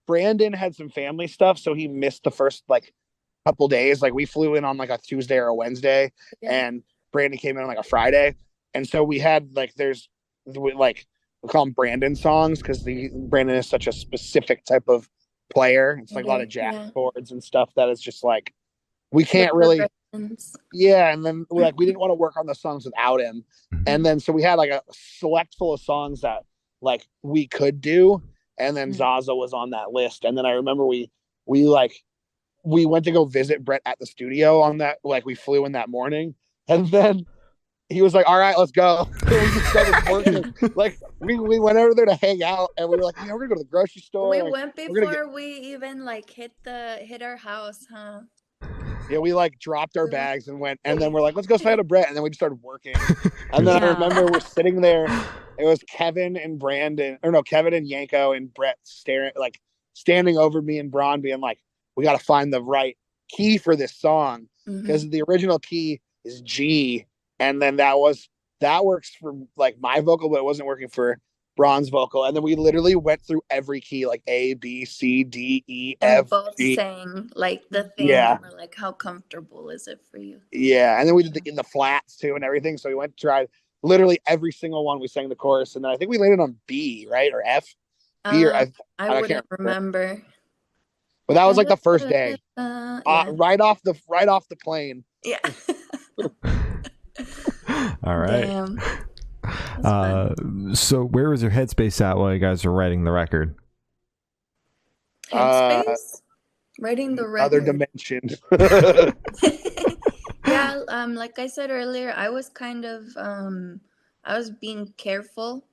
Brandon had some family stuff, so he missed the first like couple days. Like we flew in on like a Tuesday or a Wednesday, and Brandon came in on like a Friday. And so we had like we call them Brandon songs because Brandon is such a specific type of player. It's like a lot of jazz chords and stuff that is just like we can't really. Yeah, and then we didn't want to work on the songs without him, and then so we had like a select full of songs that like we could do, and then Zaza was on that list. And then I remember we went to go visit Brett at the studio on that, like we flew in that morning, and then he was like, "All right, let's go." We just started working. Like we went over there to hang out, and we were like, "Yeah, we're gonna go to the grocery store." We went before we even like hit our house, huh? Yeah, we like dropped our bags and went, and then we're like, let's go say hi to Brett, and then we just started working. And then I remember we're sitting there. It was Kevin and Yanko and Brett standing over me and Brond, being like, we got to find the right key for this song because the original key is G, and then that works for like my vocal, but it wasn't working for Brond's vocal. And then we literally went through every key, like A, B, C, D, E, and F, both G. sang like the thing. And we're like, how comfortable is it for you? Yeah, and then we did in the flats too and everything. So we went to try literally every single one. We sang the chorus, and then I think we landed on B, right, or F. B or I wouldn't remember. But that was like the first day, right off the plane. Yeah. All right. Damn. So where was your headspace at while you guys were writing the record? Headspace? Writing the record. Other dimension. Yeah, like I said earlier, I was kind of I was being careful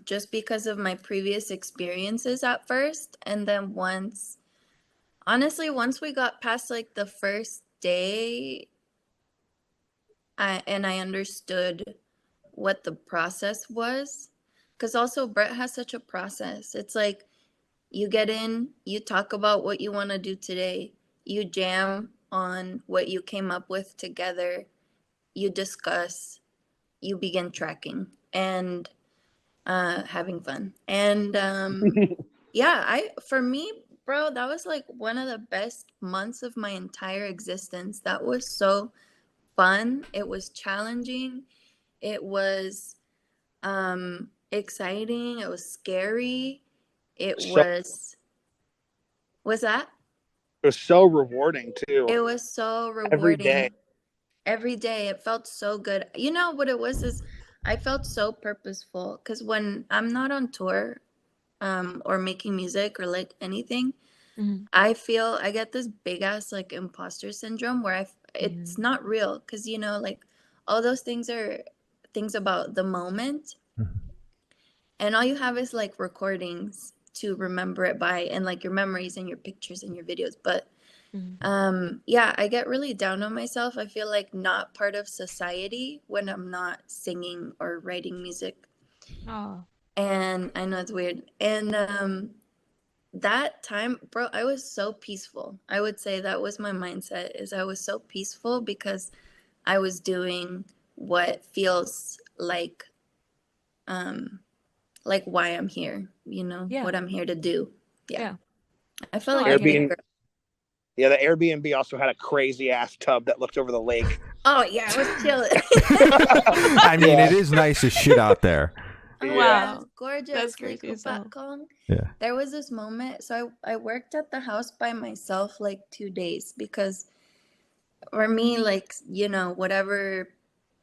just because of my previous experiences at first. And then once we got past like the first day, I understood what the process was, because also Brett has such a process. It's like you get in, you talk about what you want to do today, you jam on what you came up with together, you discuss, you begin tracking and having fun. And for me, bro, that was like one of the best months of my entire existence. That was so fun. It was challenging. It was exciting. It was scary. Was that? It was so rewarding too. It was so rewarding. Every day. It felt so good. You know what it was is I felt so purposeful, because when I'm not on tour, or making music or like anything, Mhm. I feel I get this big ass like imposter syndrome where it's Mhm. not real, because you know, like all those things are things about the moment, and all you have is like recordings to remember it by, and like your memories and your pictures and your videos. But Mhm. yeah, I get really down on myself. I feel like not part of society when I'm not singing or writing music. Oh. And I know it's weird. And that time, bro, I was so peaceful. I would say that was my mindset, is I was so peaceful because I was doing what feels like why I'm here, you know, Yeah. what I'm here to do. Yeah. Yeah. I felt No, like I a get big it. girl. Yeah, the Airbnb also had a crazy ass tub that looked over the lake. Oh yeah, I was chilling. I mean, Yeah. it is nice as shit out there. Oh Yeah. yeah, it's Wow. gorgeous. That's Like crazy as hell. Upakong. Yeah. There was this moment. So I worked at the house by myself like 2 days, because for me, like, you know, whatever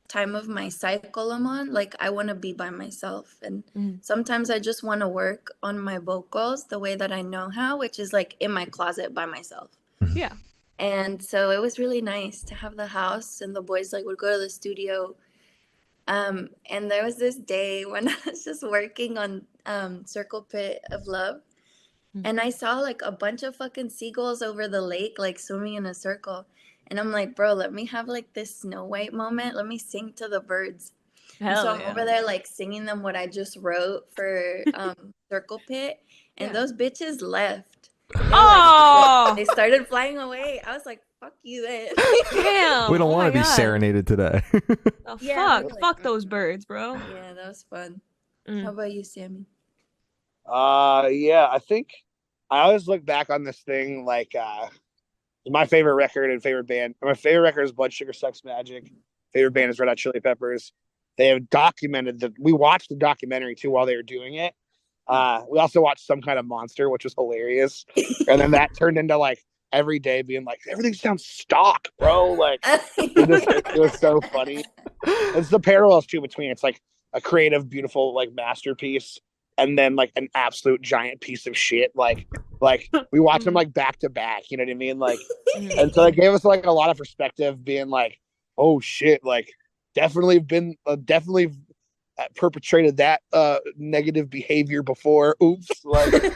time of my cycle I'm on, like I want to be by myself. And Mhm. sometimes I just want to work on my vocals the way that I know how, which is like in my closet by myself. Yeah. And so it was really nice to have the house, and the boys like would go to the studio. And there was this day when I was just working on Circle Pit of Love, Mhm. and I saw like a bunch of fucking seagulls over the lake, like swimming in a circle. And I'm like, bro, let me have like this Snow White moment. Let me sing to the birds. And so Hell I'm yeah. over there like singing them what I just wrote for Circle Pit, and Yeah. those bitches left. They were like, Oh. they started flying away. I was like, fuck you then. Damn. We don't Oh want my to be God. serenaded today. Oh, Yeah, they fuck. were like, Fuck those birds, bro. yeah, that was fun. How Mm. about you, Sammy? Yeah, I think I always look back on this thing like my favorite record and favorite band. My favorite record is Blood Sugar Sex Magic. Favorite band is Red Hot Chili Peppers. They have documented that. We watched the documentary too while they were doing it. We also watched Some Kind of Monster, which was hilarious, and then that turned into like every day being like everything sounds stock, bro. Like it was so funny. It's the parallels too between it's like a creative, beautiful like masterpiece, and then like an absolute giant piece of shit. Like we watch them like back to back. You know what I mean? Like, and so it gave us like a lot of perspective, being like, oh shit, like definitely perpetrated that negative behavior before. Oops, like.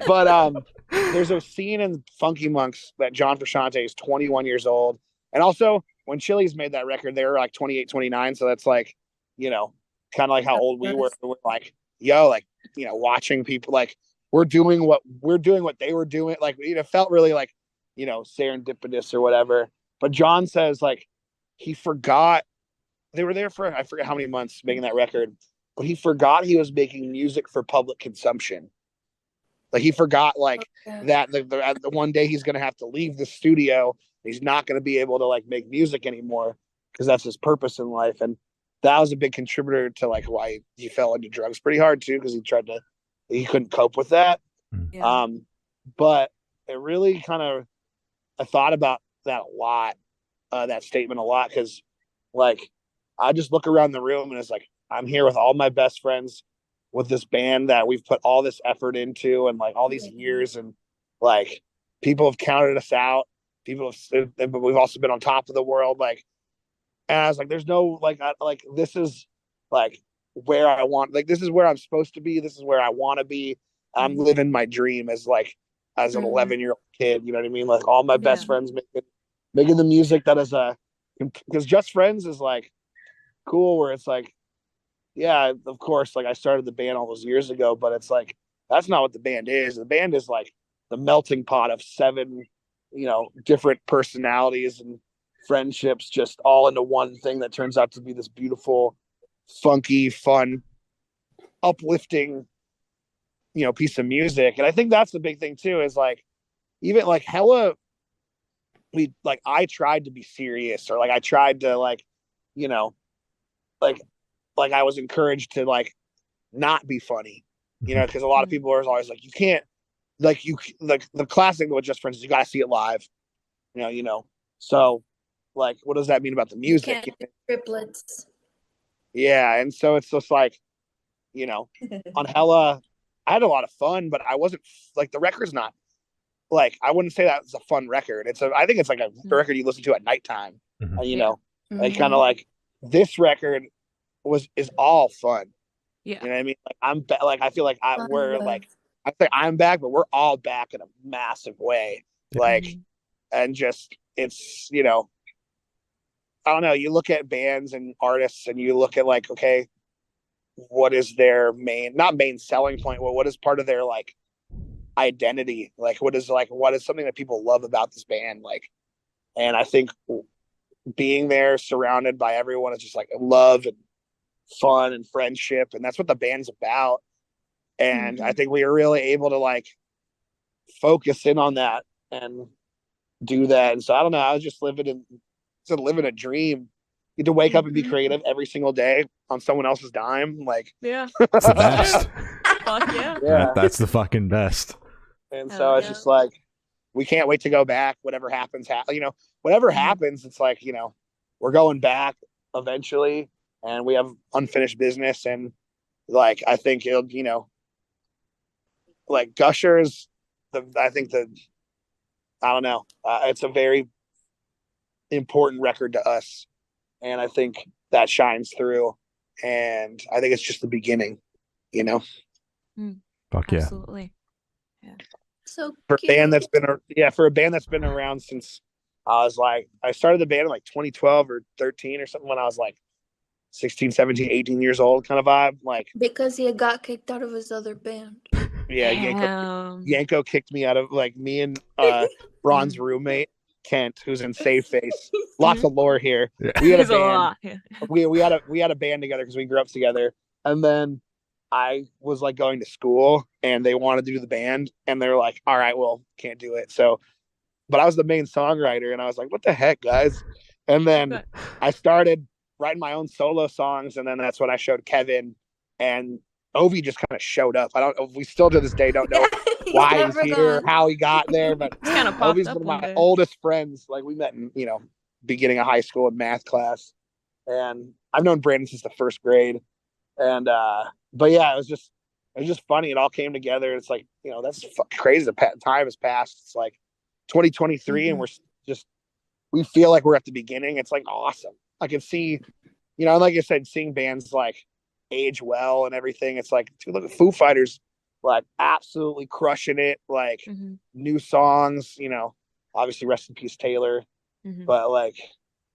But there's a scene in Funky Monks that John Frusciante is 21 years old. And also, when Chili's made that record, they were like 28, 29. So that's like, you know, kind of like how old we were. We're like, yo, like, you know, watching people like we're doing what they were doing. Like, you know, felt really like, you know, serendipitous or whatever. But John says like he forgot they were there for I forget how many months making that record, but he forgot he was making music for public consumption. Like he forgot like that the one day he's gonna have to leave the studio. He's not gonna be able to like make music anymore because that's his purpose in life. And that was a big contributor to like why he fell into drugs pretty hard too, because he couldn't cope with that. Yeah. But it really kind of I thought about that a lot, that statement a lot, because like I just look around the room and it's like I'm here with all my best friends with this band that we've put all this effort into and like all these years, and like people have counted us out. People have, but we've also been on top of the world. Like, and I was like, there's no like this is like where I want. Like this is where I'm supposed to be. This is where I want to be. I'm living my dream as an 11-year-old kid. You know what I mean? Like all my best friends making the music that is because Just Friends is like cool where it's like yeah, of course, like I started the band all those years ago, but it's like that's not what the band is. The band is like the melting pot of 7, you know, different personalities and friendships just all into one thing that turns out to be this beautiful, funky, fun, uplifting, you know, piece of music. And I think that's the big thing too, is like even like hella I tried to be serious, or like I tried to like, you know, like I was encouraged to like not be funny, you know, because a lot of people are always like, you can't, like, you like the classic with Just Friends is you got to see it live, you know. So, like, what does that mean about the You music? can't do triplets. Yeah, and so it's just like, you know, on hella, I had a lot of fun, but I wasn't like, the record's not like, I wouldn't say that it's a fun record. I think it's like a record you listen to at nighttime. You know, like kind of like this record is all fun. Yeah. You know what I mean? Like I feel like we're like, I say I'm back, but we're all back in a massive way. Like, and just, it's, you know, I don't know. You look at bands and artists and you look at like, okay, what is their not main selling point? Well, what is part of their like identity? Like, what is something that people love about this band? Like, and I think being there surrounded by everyone is just like love and fun and friendship. And that's what the band's about. And I think we were really able to like focus in on that and do that. And so I don't know. I was just living a dream. You get to wake up and be creative every single day on someone else's dime. Like, yeah, it's the best. Fuck yeah. That's the fucking best. And so it's just like, we can't wait to go back. Whatever happens, you know, whatever happens, it's like, you know, we're going back eventually, and we have unfinished business. And like, I think it'll, you know, like Gusher's I don't know. It's a very important record to us. And I think that shines through. And I think it's just the beginning, you know? Fuck yeah. Absolutely. Yeah. So for a band that's been around since I started the band in like 2012 or 13 or something, when I was like 16, 17, 18 years old kind of vibe. Like, because he got kicked out of his other band. Yeah, Yanko kicked me out of, like, me and Brond's roommate Kent, who's in Save Face. Lots of lore here. Yeah. We had a band. Yeah. We had a band together because we grew up together. And then I was like going to school, and they wanted to do the band, and they're like, "All right, well, can't do it." So, but I was the main songwriter, and I was like, "What the heck, guys?" And then I started writing my own solo songs, and then that's when I showed Kevin, and Ovi just kind of showed up. We still to this day don't know why he's here, how he got there, but Ovi's one of my oldest friends. Like, we met in, you know, beginning of high school in math class, and I've known Brandon since the first grade. And but yeah, it was just funny. It all came together. It's like, you know, that's crazy. The time has passed. It's like 2023, and we feel like we're at the beginning. It's like awesome. I can see, you know, like I said, seeing bands like age well and everything. It's like, dude, look at Foo Fighters, like absolutely crushing it. Like new songs, you know, obviously rest in peace Taylor, but like,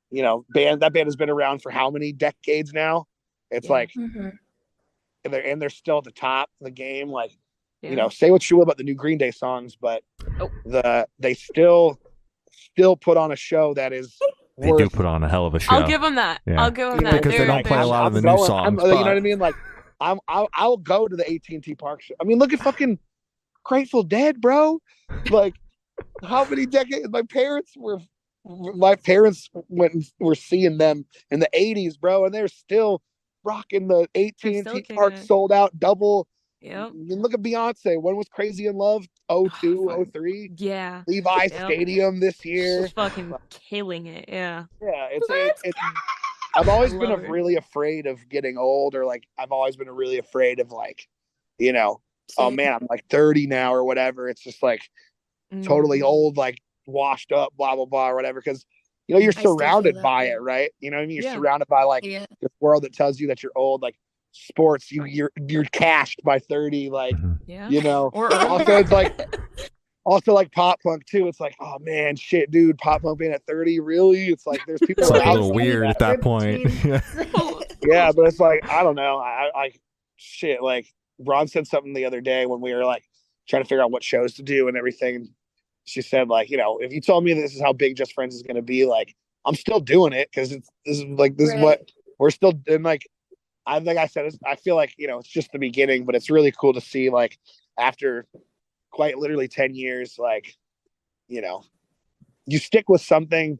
you know, that band has been around for how many decades now? It's like, and they're still at the top of the game. Like, you know, say what you will about the new Green Day songs, but they still put on a show that is. They do put on a hell of a show. I'll give them that. Yeah. I'll give them that. Because they don't play a lot of the new songs. You know what I mean? Like, I'll go to the AT&T Park show. I mean, look at fucking Grateful Dead, bro. Like, how many decades? My parents were seeing them in the 80s, bro, and they're still rocking the AT&T Park sold out double. Yep. You look at Beyonce. When was Crazy in Love? 02, 03. Yeah. Levi Stadium this year. She's fucking killing it. Yeah. Yeah. It's I've always been really afraid of getting old, or like, I've always been really afraid of, like, you know, oh man, I'm like 30 now or whatever. It's just like totally old, like washed up, blah, blah, blah, or whatever. Cause, you know, you're surrounded by it, right? You know what I mean? You're surrounded by like this world that tells you that you're old, like sports, you're cashed by 30, like, you know, also it's like, like pop punk too. It's like, oh man, shit, dude, pop punk being at 30, really? It's like, there's people it's like a little weird at that point. Yeah, but it's like, I don't know. I shit, like Ron said something the other day when we were like trying to figure out what shows to do and everything. She said, like, you know, if you told me this is how big Just Friends is going to be, like, I'm still doing it, because this is what we're still, and like, I think I said, I feel like, you know, it's just the beginning, but it's really cool to see, like, after quite literally 10 years, like, you know, you stick with something.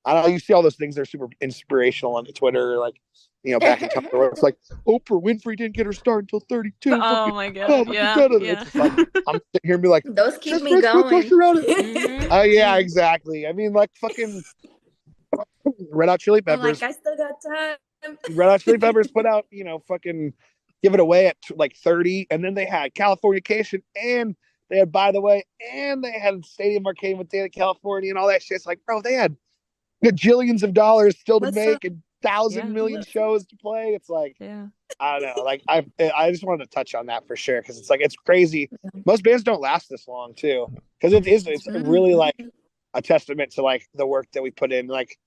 I don't know, you see all those things that are super inspirational on Twitter, like, you know, back in time where it's like, Oprah Winfrey didn't get her start until 32. Oh my god. Yeah. It's like, I'm sitting here and be like, those keep me going. Oh yeah, exactly. I mean, like, fucking Red Hot Chili Peppers. Like, I still got time. Red Hot Chili Peppers put out, you know, fucking give it away at like 30, and then they had Californication, and they had By the Way, and they had Stadium Arcade with Dana California and all that shit. It's like, bro, they had gajillions of dollars still to make and 1,000,000,000 shows to play. It's like, I don't know. Like I just wanted to touch on that for sure, because it's like, it's crazy. Most bands don't last this long too, because it's really like a testament to like the work that we put in, like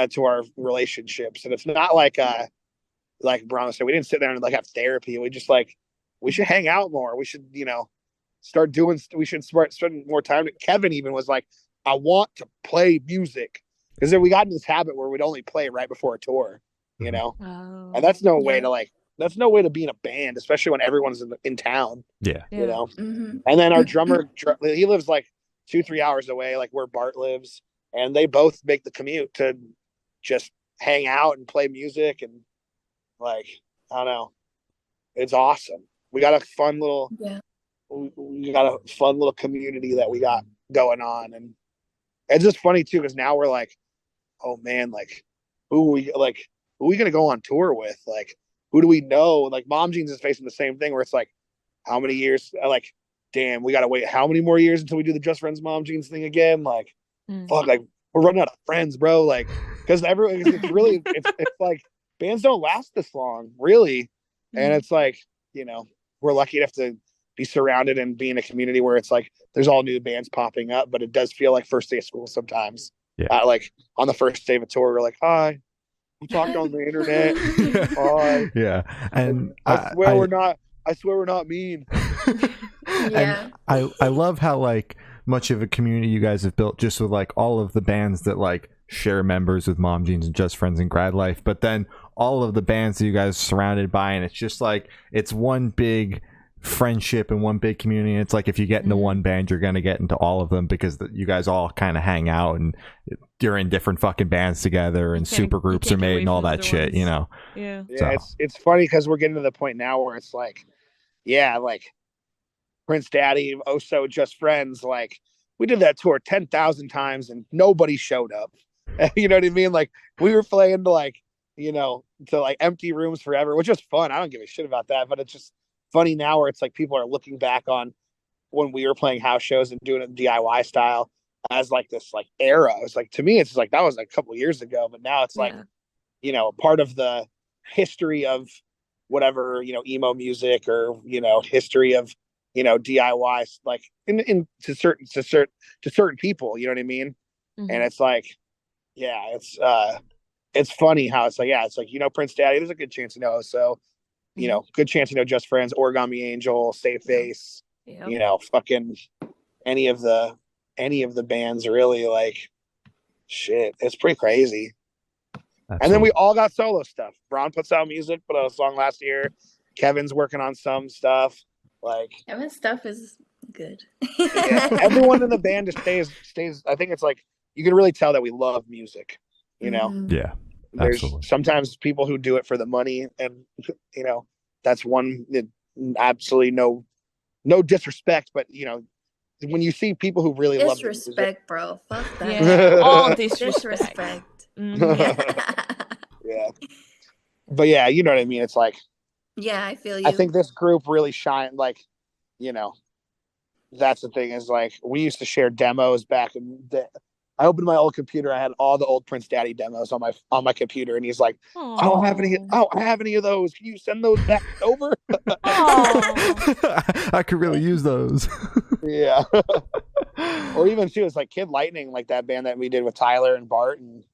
to our relationships. And it's not like Brond said, we didn't sit there and like have therapy. We just like, we should hang out more. We should, we should start spending more time. Kevin even was like, I want to play music, because then we got in this habit where we'd only play right before a tour, and that's no way to be in a band, especially when everyone's in town. And then our drummer, he lives like 2-3 hours away, like where Bart lives, and they both make the commute to just hang out and play music. And like, I don't know, it's awesome. We got a fun little community that we got going on. And it's just funny too, because now we're like, oh man, like who are we gonna go on tour with? Like, who do we know? Like, Mom Jeans is facing the same thing, where it's like, how many years? Like, damn, we gotta wait how many more years until we do the Just Friends Mom Jeans thing again? Like, fuck, like we're running out of friends, bro. Like, because it's really it's like bands don't last this long, really. And it's like, we're lucky enough to be surrounded and be in a community where it's like there's all new bands popping up, but it does feel like first day of school sometimes. Like on the first day of a tour, we're like, hi, we talked on the internet. Hi. Yeah. And I swear we're not mean. And I love how like much of a community you guys have built, just with like all of the bands that like share members with Mom Jeans and Just Friends and Grad Life, but then all of the bands that you guys are surrounded by, and it's just like it's one big friendship and one big community. And it's like, if you get into one band, you're gonna get into all of them, because you guys all kind of hang out and you're in different fucking bands together, and super groups are made and all that shit. So. It's funny because we're getting to the point now where it's like, like Prince Daddy, also Just Friends, like we did that tour 10,000 times and nobody showed up. You know what I mean? Like, we were playing to like, to like empty rooms forever, which was fun. I don't give a shit about that, but it's just funny now where it's like people are looking back on when we were playing house shows and doing it DIY style as like this like era. It's like, to me, it's like that was like a couple of years ago, but now it's like, part of the history of whatever, emo music, or, history of, DIY, like in to certain people, you know what I mean? And it's like, it's funny how it's like, it's like, Prince Daddy, there's a good chance so, good chance Just Friends, Origami Angel, Safe Face, fucking any of the bands, really, like, shit, it's pretty crazy. And then we all got solo stuff. Brond puts out music, put out a song last year. Kevin's working on some stuff. Like, Kevin's stuff is good. Everyone in the band just stays. I think it's like, you can really tell that we love music, Yeah. There's absolutely. Sometimes people who do it for the money, and that's one, absolutely no disrespect, but when you see people who really love disrespect, bro, fuck that. Yeah, all disrespect. But you know what I mean. It's like, I feel you. I think this group really shined. Like, that's the thing, is like, we used to share demos back in the. I opened my old computer. I had all the old Prince Daddy demos on my computer, and he's like, "I don't have any of those. Can you send those back over?" I could really use those. Yeah. Or even too, it's like Kid Lightning, like that band that we did with Tyler and Bart, and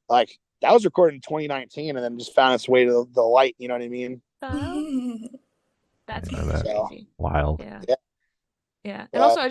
like that was recorded in 2019, and then just found its way to the light. You know what I mean? That's crazy. Wild. Yeah. And also, I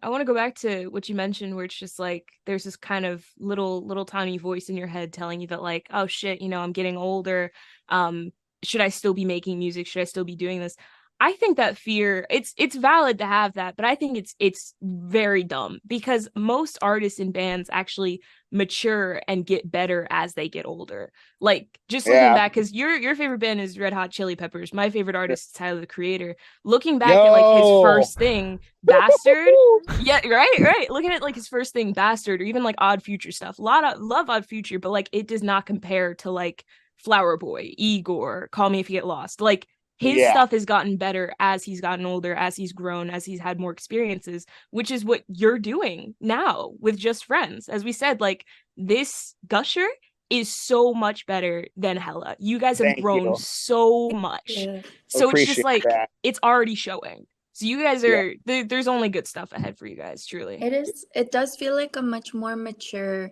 want to go back to what you mentioned, where it's just like there's this kind of little tiny voice in your head telling you that, like, oh shit, I'm getting older. Should I still be making music? Should I still be doing this? I think that fear, it's valid to have that, but I think it's very dumb, because most artists and bands actually mature and get better as they get older. Like, just looking back, because your favorite band is Red Hot Chili Peppers. My favorite artist is Tyler, the Creator. Looking back at like his first thing, Bastard. Right. Looking at like his first thing, Bastard, or even like Odd Future stuff. Love Odd Future, but like it does not compare to like Flower Boy, Igor, Call Me If You Get Lost. Like, his stuff has gotten better as he's gotten older, as he's grown, as he's had more experiences, which is what you're doing now with Just Friends. As we said, like, this Gusher is so much better than Hella. You guys have grown so much. So it's just like it's already showing. So you guys are there's only good stuff ahead for you guys, truly. It does feel like a much more mature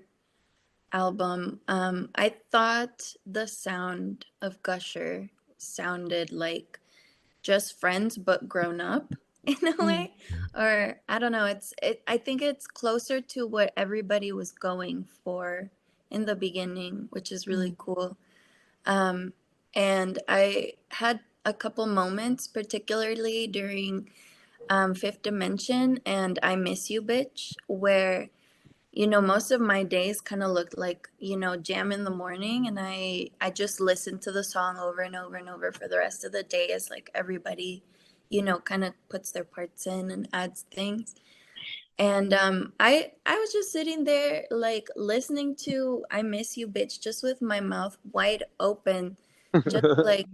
album. I thought the sound of Gusher sounded like Just Friends but grown up in a way. Or I don't know, I think it's closer to what everybody was going for in the beginning, which is really cool. And I had a couple moments, particularly during Fifth Dimension and I Miss You Bitch, where most of my days kind of looked like, jam in the morning, and I just listened to the song over and over and over for the rest of the day as like everybody, kind of puts their parts in and adds things. And I was just sitting there like listening to I Miss You Bitch just with my mouth wide open, just like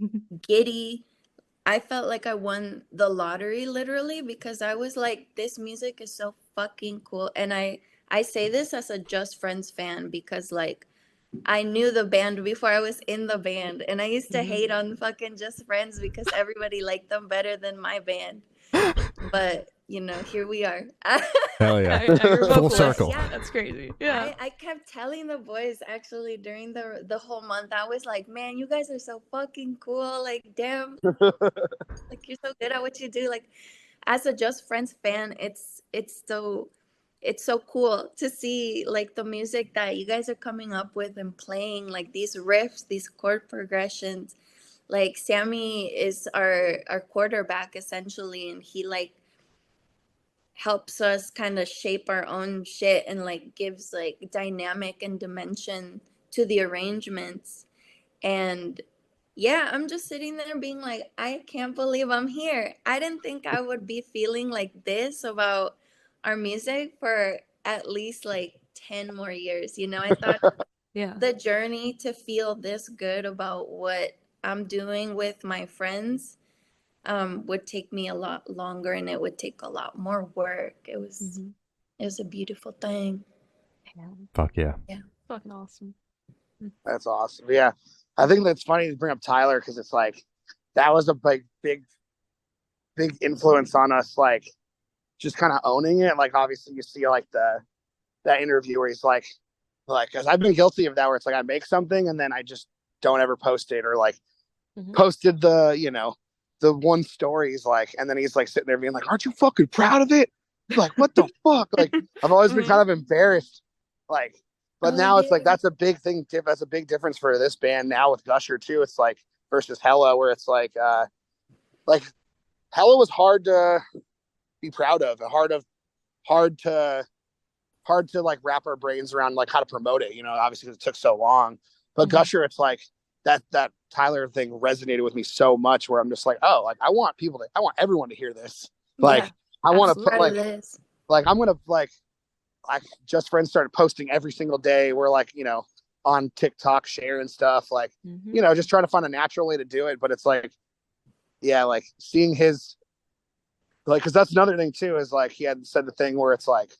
giddy. I felt like I won the lottery literally, because I was like, this music is so fucking cool. And I say this as a Just Friends fan because like I knew the band before I was in the band, and I used to hate on fucking Just Friends because everybody liked them better than my band. But here we are. Hell yeah. Full circle. Yeah, that's crazy. Yeah. I kept telling the boys actually during the whole month. I was like, man, you guys are so fucking cool. Like, damn. Like, you're so good at what you do. Like, as a Just Friends fan, it's so cool to see like the music that you guys are coming up with and playing, like these riffs, these chord progressions. Like, Sammy is our quarterback essentially, and he like helps us kind of shape our own shit and like gives like dynamic and dimension to the arrangements. And yeah, I'm just sitting there being like, I can't believe I'm here. I didn't think I would be feeling like this about our music for at least like 10 more years. I thought the journey to feel this good about what I'm doing with my friends would take me a lot longer, and it would take a lot more work. It was a beautiful thing. Fuck yeah. Yeah. Fucking awesome. That's awesome. Yeah. I think that's funny to bring up Tyler, because it's like that was a big influence on us, like just kind of owning it. Like, obviously you see like that interview where he's like, because I've been guilty of that, where it's like I make something and then I just don't ever post it, or like posted the one stories, like, and then he's like sitting there being like, aren't you fucking proud of it? Like, what the fuck? Like, I've always been kind of embarrassed, like, but now it's like that's a big thing. That's a big difference for this band now with Gusher too. It's like versus Hella, where it's like Hella was hard to be proud of, hard to like wrap our brains around like how to promote it, obviously because it took so long. But Gusher, it's like that Tyler thing resonated with me so much, where I'm just like, oh, like I want everyone to hear this. Like, I want to put like I'm gonna like Just Friends started posting every single day. We're like, on TikTok sharing stuff, like, just trying to find a natural way to do it. But it's like, yeah, like seeing his, like, because that's another thing too, is like he had said the thing where it's like,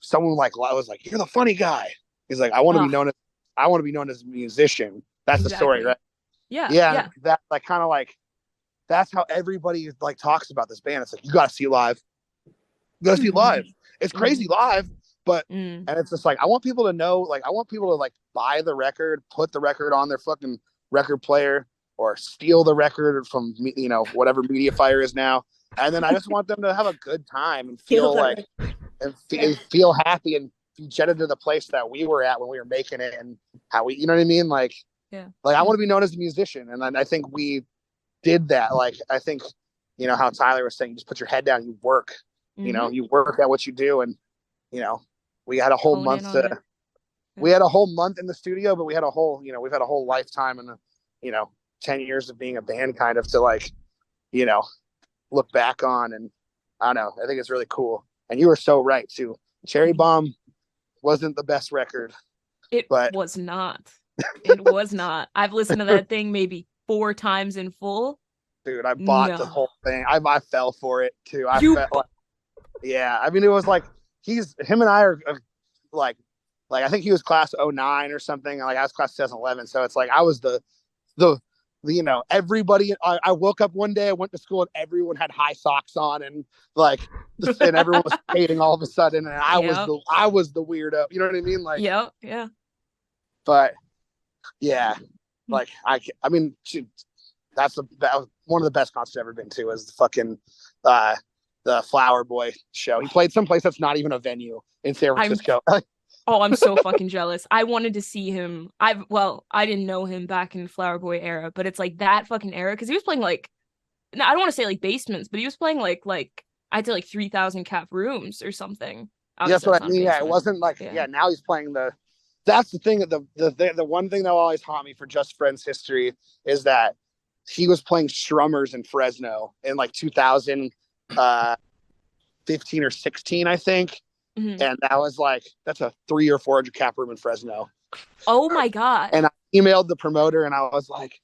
someone like was like, you're the funny guy. He's like, I want to be known as a musician. That's the story, right? Yeah. That like kind of like that's how everybody like talks about this band. It's like, you gotta see it live. You gotta see it live. It's crazy live, but and it's just like I want people to know, like I want people to like buy the record, put the record on their fucking record player, or steal the record from whatever Mediafire is now, and then I just want them to have a good time and feel like and feel happy and be jetted to the place that we were at when we were making it, and how we, you know what I mean? Like, like I want to be known as a musician, and I think we did that. Like, I think how Tyler was saying, you just put your head down, you work. You work at what you do, and we had a whole month we had a whole month in the studio, but we had a whole we've had a whole lifetime and 10 years of being a band kind of to like look back on, and I don't know, I think it's really cool. And you were so right too. Cherry Bomb wasn't the best record. It was not. It was not. I've listened to that thing maybe 4 times in full. Dude, I bought the No. whole thing. I fell for it too. Yeah. I mean, it was like him and I are like I think he was class 09 or something. Like I was class 2011. So it's like I was the everybody. I woke up one day, I went to school, and everyone had high socks on, and like, and everyone was skating all of a sudden, and I was the weirdo. You know what I mean? Like, yeah. But yeah, like I mean, that was one of the best concerts I've ever been to. Was the fucking the Flower Boy show. He played someplace that's not even a venue in San Francisco. I'm so fucking jealous. I wanted to see him. I didn't know him back in the Flower Boy era, but it's like that fucking era because he was playing like, I don't want to say like basements, but he was playing like I'd say like 3,000 cap rooms or something. That's what I mean. Yeah, it wasn't like now he's playing the. That's the thing. The one thing that will always haunt me for Just Friends history is that he was playing Strummers in Fresno in like 2015 or 16, I think. Mm-hmm. And that was like, that's a 300 or 400 cap room in Fresno. Oh my God. And I emailed the promoter and I was like,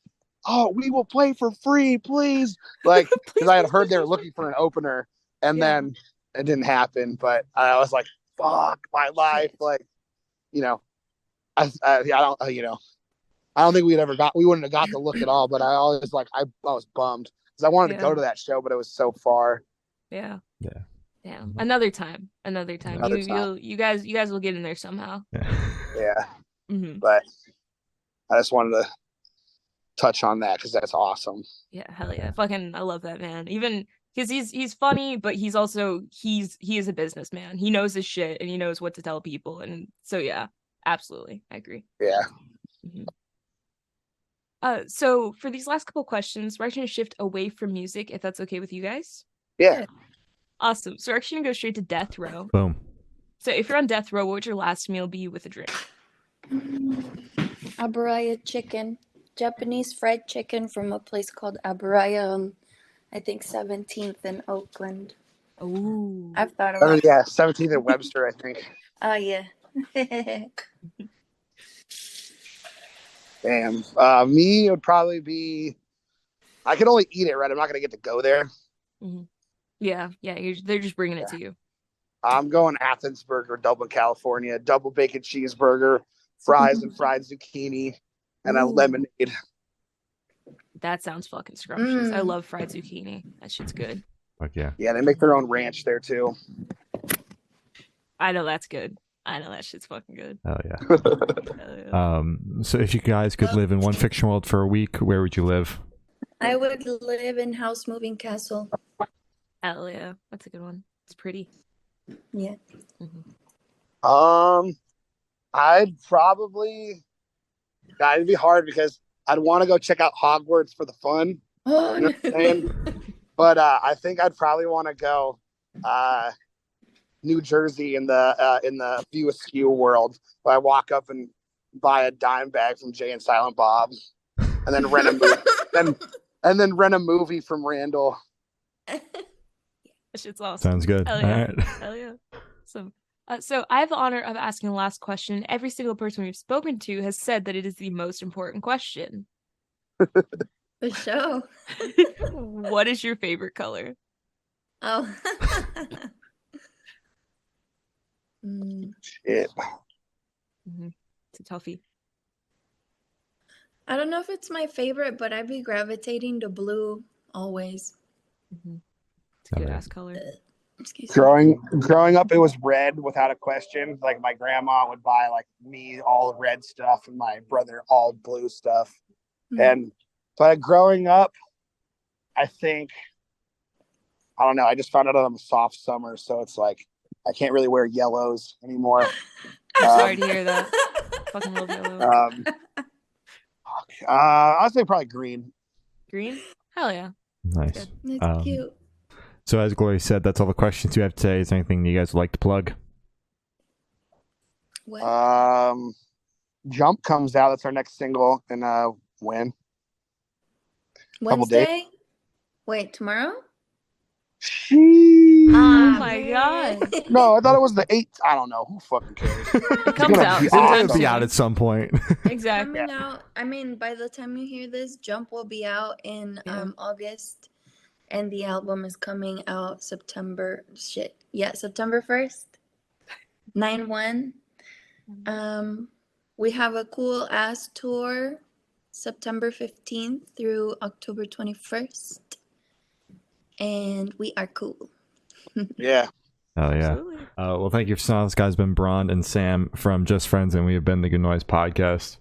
oh, we will play for free, please. Like, because I had heard they were looking for an opener and then it didn't happen. But I was like, fuck my life. Like, I don't think we wouldn't have got the look at all. But I always I was bummed because I wanted to go to that show, but it was so far. Yeah. Yeah. Damn. Another time. You guys will get in there somehow. Yeah. Mm-hmm. But I just wanted to touch on that because that's awesome. Yeah, hell yeah. Fucking I love that man. Even because he's funny, but he is a businessman. He knows his shit and he knows what to tell people. And so yeah, absolutely. I agree. Yeah. Mm-hmm. So for these last couple questions, we're actually gonna shift away from music, if that's okay with you guys. Yeah. Awesome. So we're actually gonna go straight to death row. Boom. So if you're on death row, what would your last meal be with a drink? Aburaya chicken, Japanese fried chicken from a place called Aburaya on, I think 17th in Oakland. Oh, I've thought about it. Yeah, 17th in Webster, I think. Oh yeah. Damn. Me, it would probably be. I could only eat it, right? I'm not gonna get to go there. Mm-hmm. Yeah. They're just bringing it to you. I'm going Athens Burger, Dublin, California. Double bacon cheeseburger, fries and fried zucchini, and a lemonade. That sounds fucking scrumptious. I love fried zucchini. That shit's good. Fuck yeah. Yeah, they make their own ranch there too. I know that's good. I know that shit's fucking good. Oh yeah. Hell yeah. So if you guys could live in one fiction world for a week, where would you live? I would live in House Moving Castle. Hell yeah. That's a good one. It's pretty. Yeah. Mm-hmm. I'd probably. God, it'd be hard because I'd want to go check out Hogwarts for the fun. Oh, you know what I'm saying? But I think I'd probably want to go New Jersey in the View Askew world. Where I walk up and buy a dime bag from Jay and Silent Bob, and then rent a movie, and then rent a movie from Randall. That shit's awesome. Sounds good. Hell yeah. All right. Hell yeah. So I have the honor of asking the last question. Every single person we've spoken to has said that it is the most important question. For sure. What is your favorite color? Oh. Shit. Mm-hmm. It's a toughie. I don't know if it's my favorite, but I'd be gravitating to blue always. Mm-hmm. It's a good ass color. Growing up, it was red without a question. Like my grandma would buy like me all red stuff and my brother all blue stuff. But growing up, I think I don't know. I just found out I'm a soft summer, so it's like I can't really wear yellows anymore. I'm sorry to hear that. Fucking love yellow. I'd say probably green. Green? Hell yeah. Nice. It's cute. So as Glory said, that's all the questions you have today. Is there anything you guys would like to plug? What? Jump comes out. That's our next single. And when? Wednesday? Wait, tomorrow? Sheesh. Oh my god. No, I thought it was the 8th. I don't know. Who fucking cares? It comes out be sometime It'll be out soon. at some point. Exactly. Coming out. I mean, by the time you hear this, Jump will be out in Yeah. August, and the album is coming out September 1st, 9/1. We have a cool ass tour, September 15th through October 21st, and we are cool. Yeah. Oh yeah. Absolutely. Well, thank you for this, guys. Been Brond and Sam from Just Friends, and we have been the Good Noise Podcast.